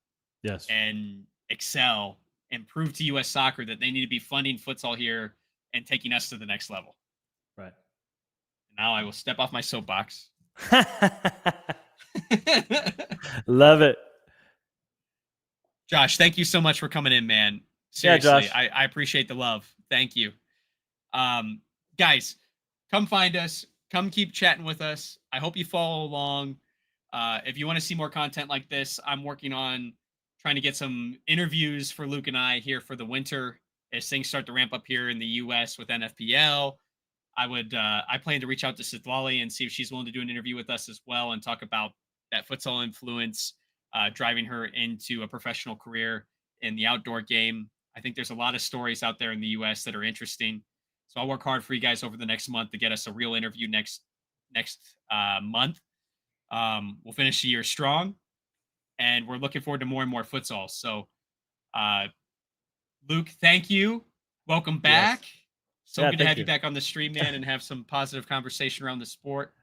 Yes. And excel and prove to US Soccer that they need to be funding futsal here and taking us to the next level. Right. Now I will step off my soapbox. Love it. Josh, thank you so much for coming in, man. Seriously, Yeah, Josh. I appreciate the love. Thank you. Guys, come find us. Come keep chatting with us. I hope you follow along. If you want to see more content like this, I'm working on trying to get some interviews for Luke and I here for the winter as things start to ramp up here in the US with NFPL. I plan to reach out to Sitlali and see if she's willing to do an interview with us as well and talk about that futsal influence, driving her into a professional career in the outdoor game. I think there's a lot of stories out there in the US that are interesting. So I'll work hard for you guys over the next month to get us a real interview next month. We'll finish the year strong, and we're looking forward to more and more futsal. So, Luke, thank you. Welcome back. Yes. So Yeah, good to thank have you you. back on the stream, man, and have some positive conversation around the sport,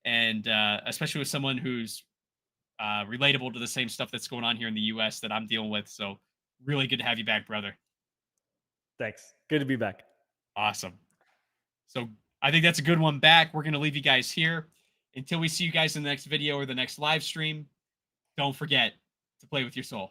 and especially with someone who's relatable to the same stuff that's going on here in the U.S. that I'm dealing with. So, really good to have you back, brother. Thanks. Good to be back. Awesome. So I think that's a good one back. We're going to leave you guys here. Until we see you guys in the next video or the next live stream, don't forget to play with your soul.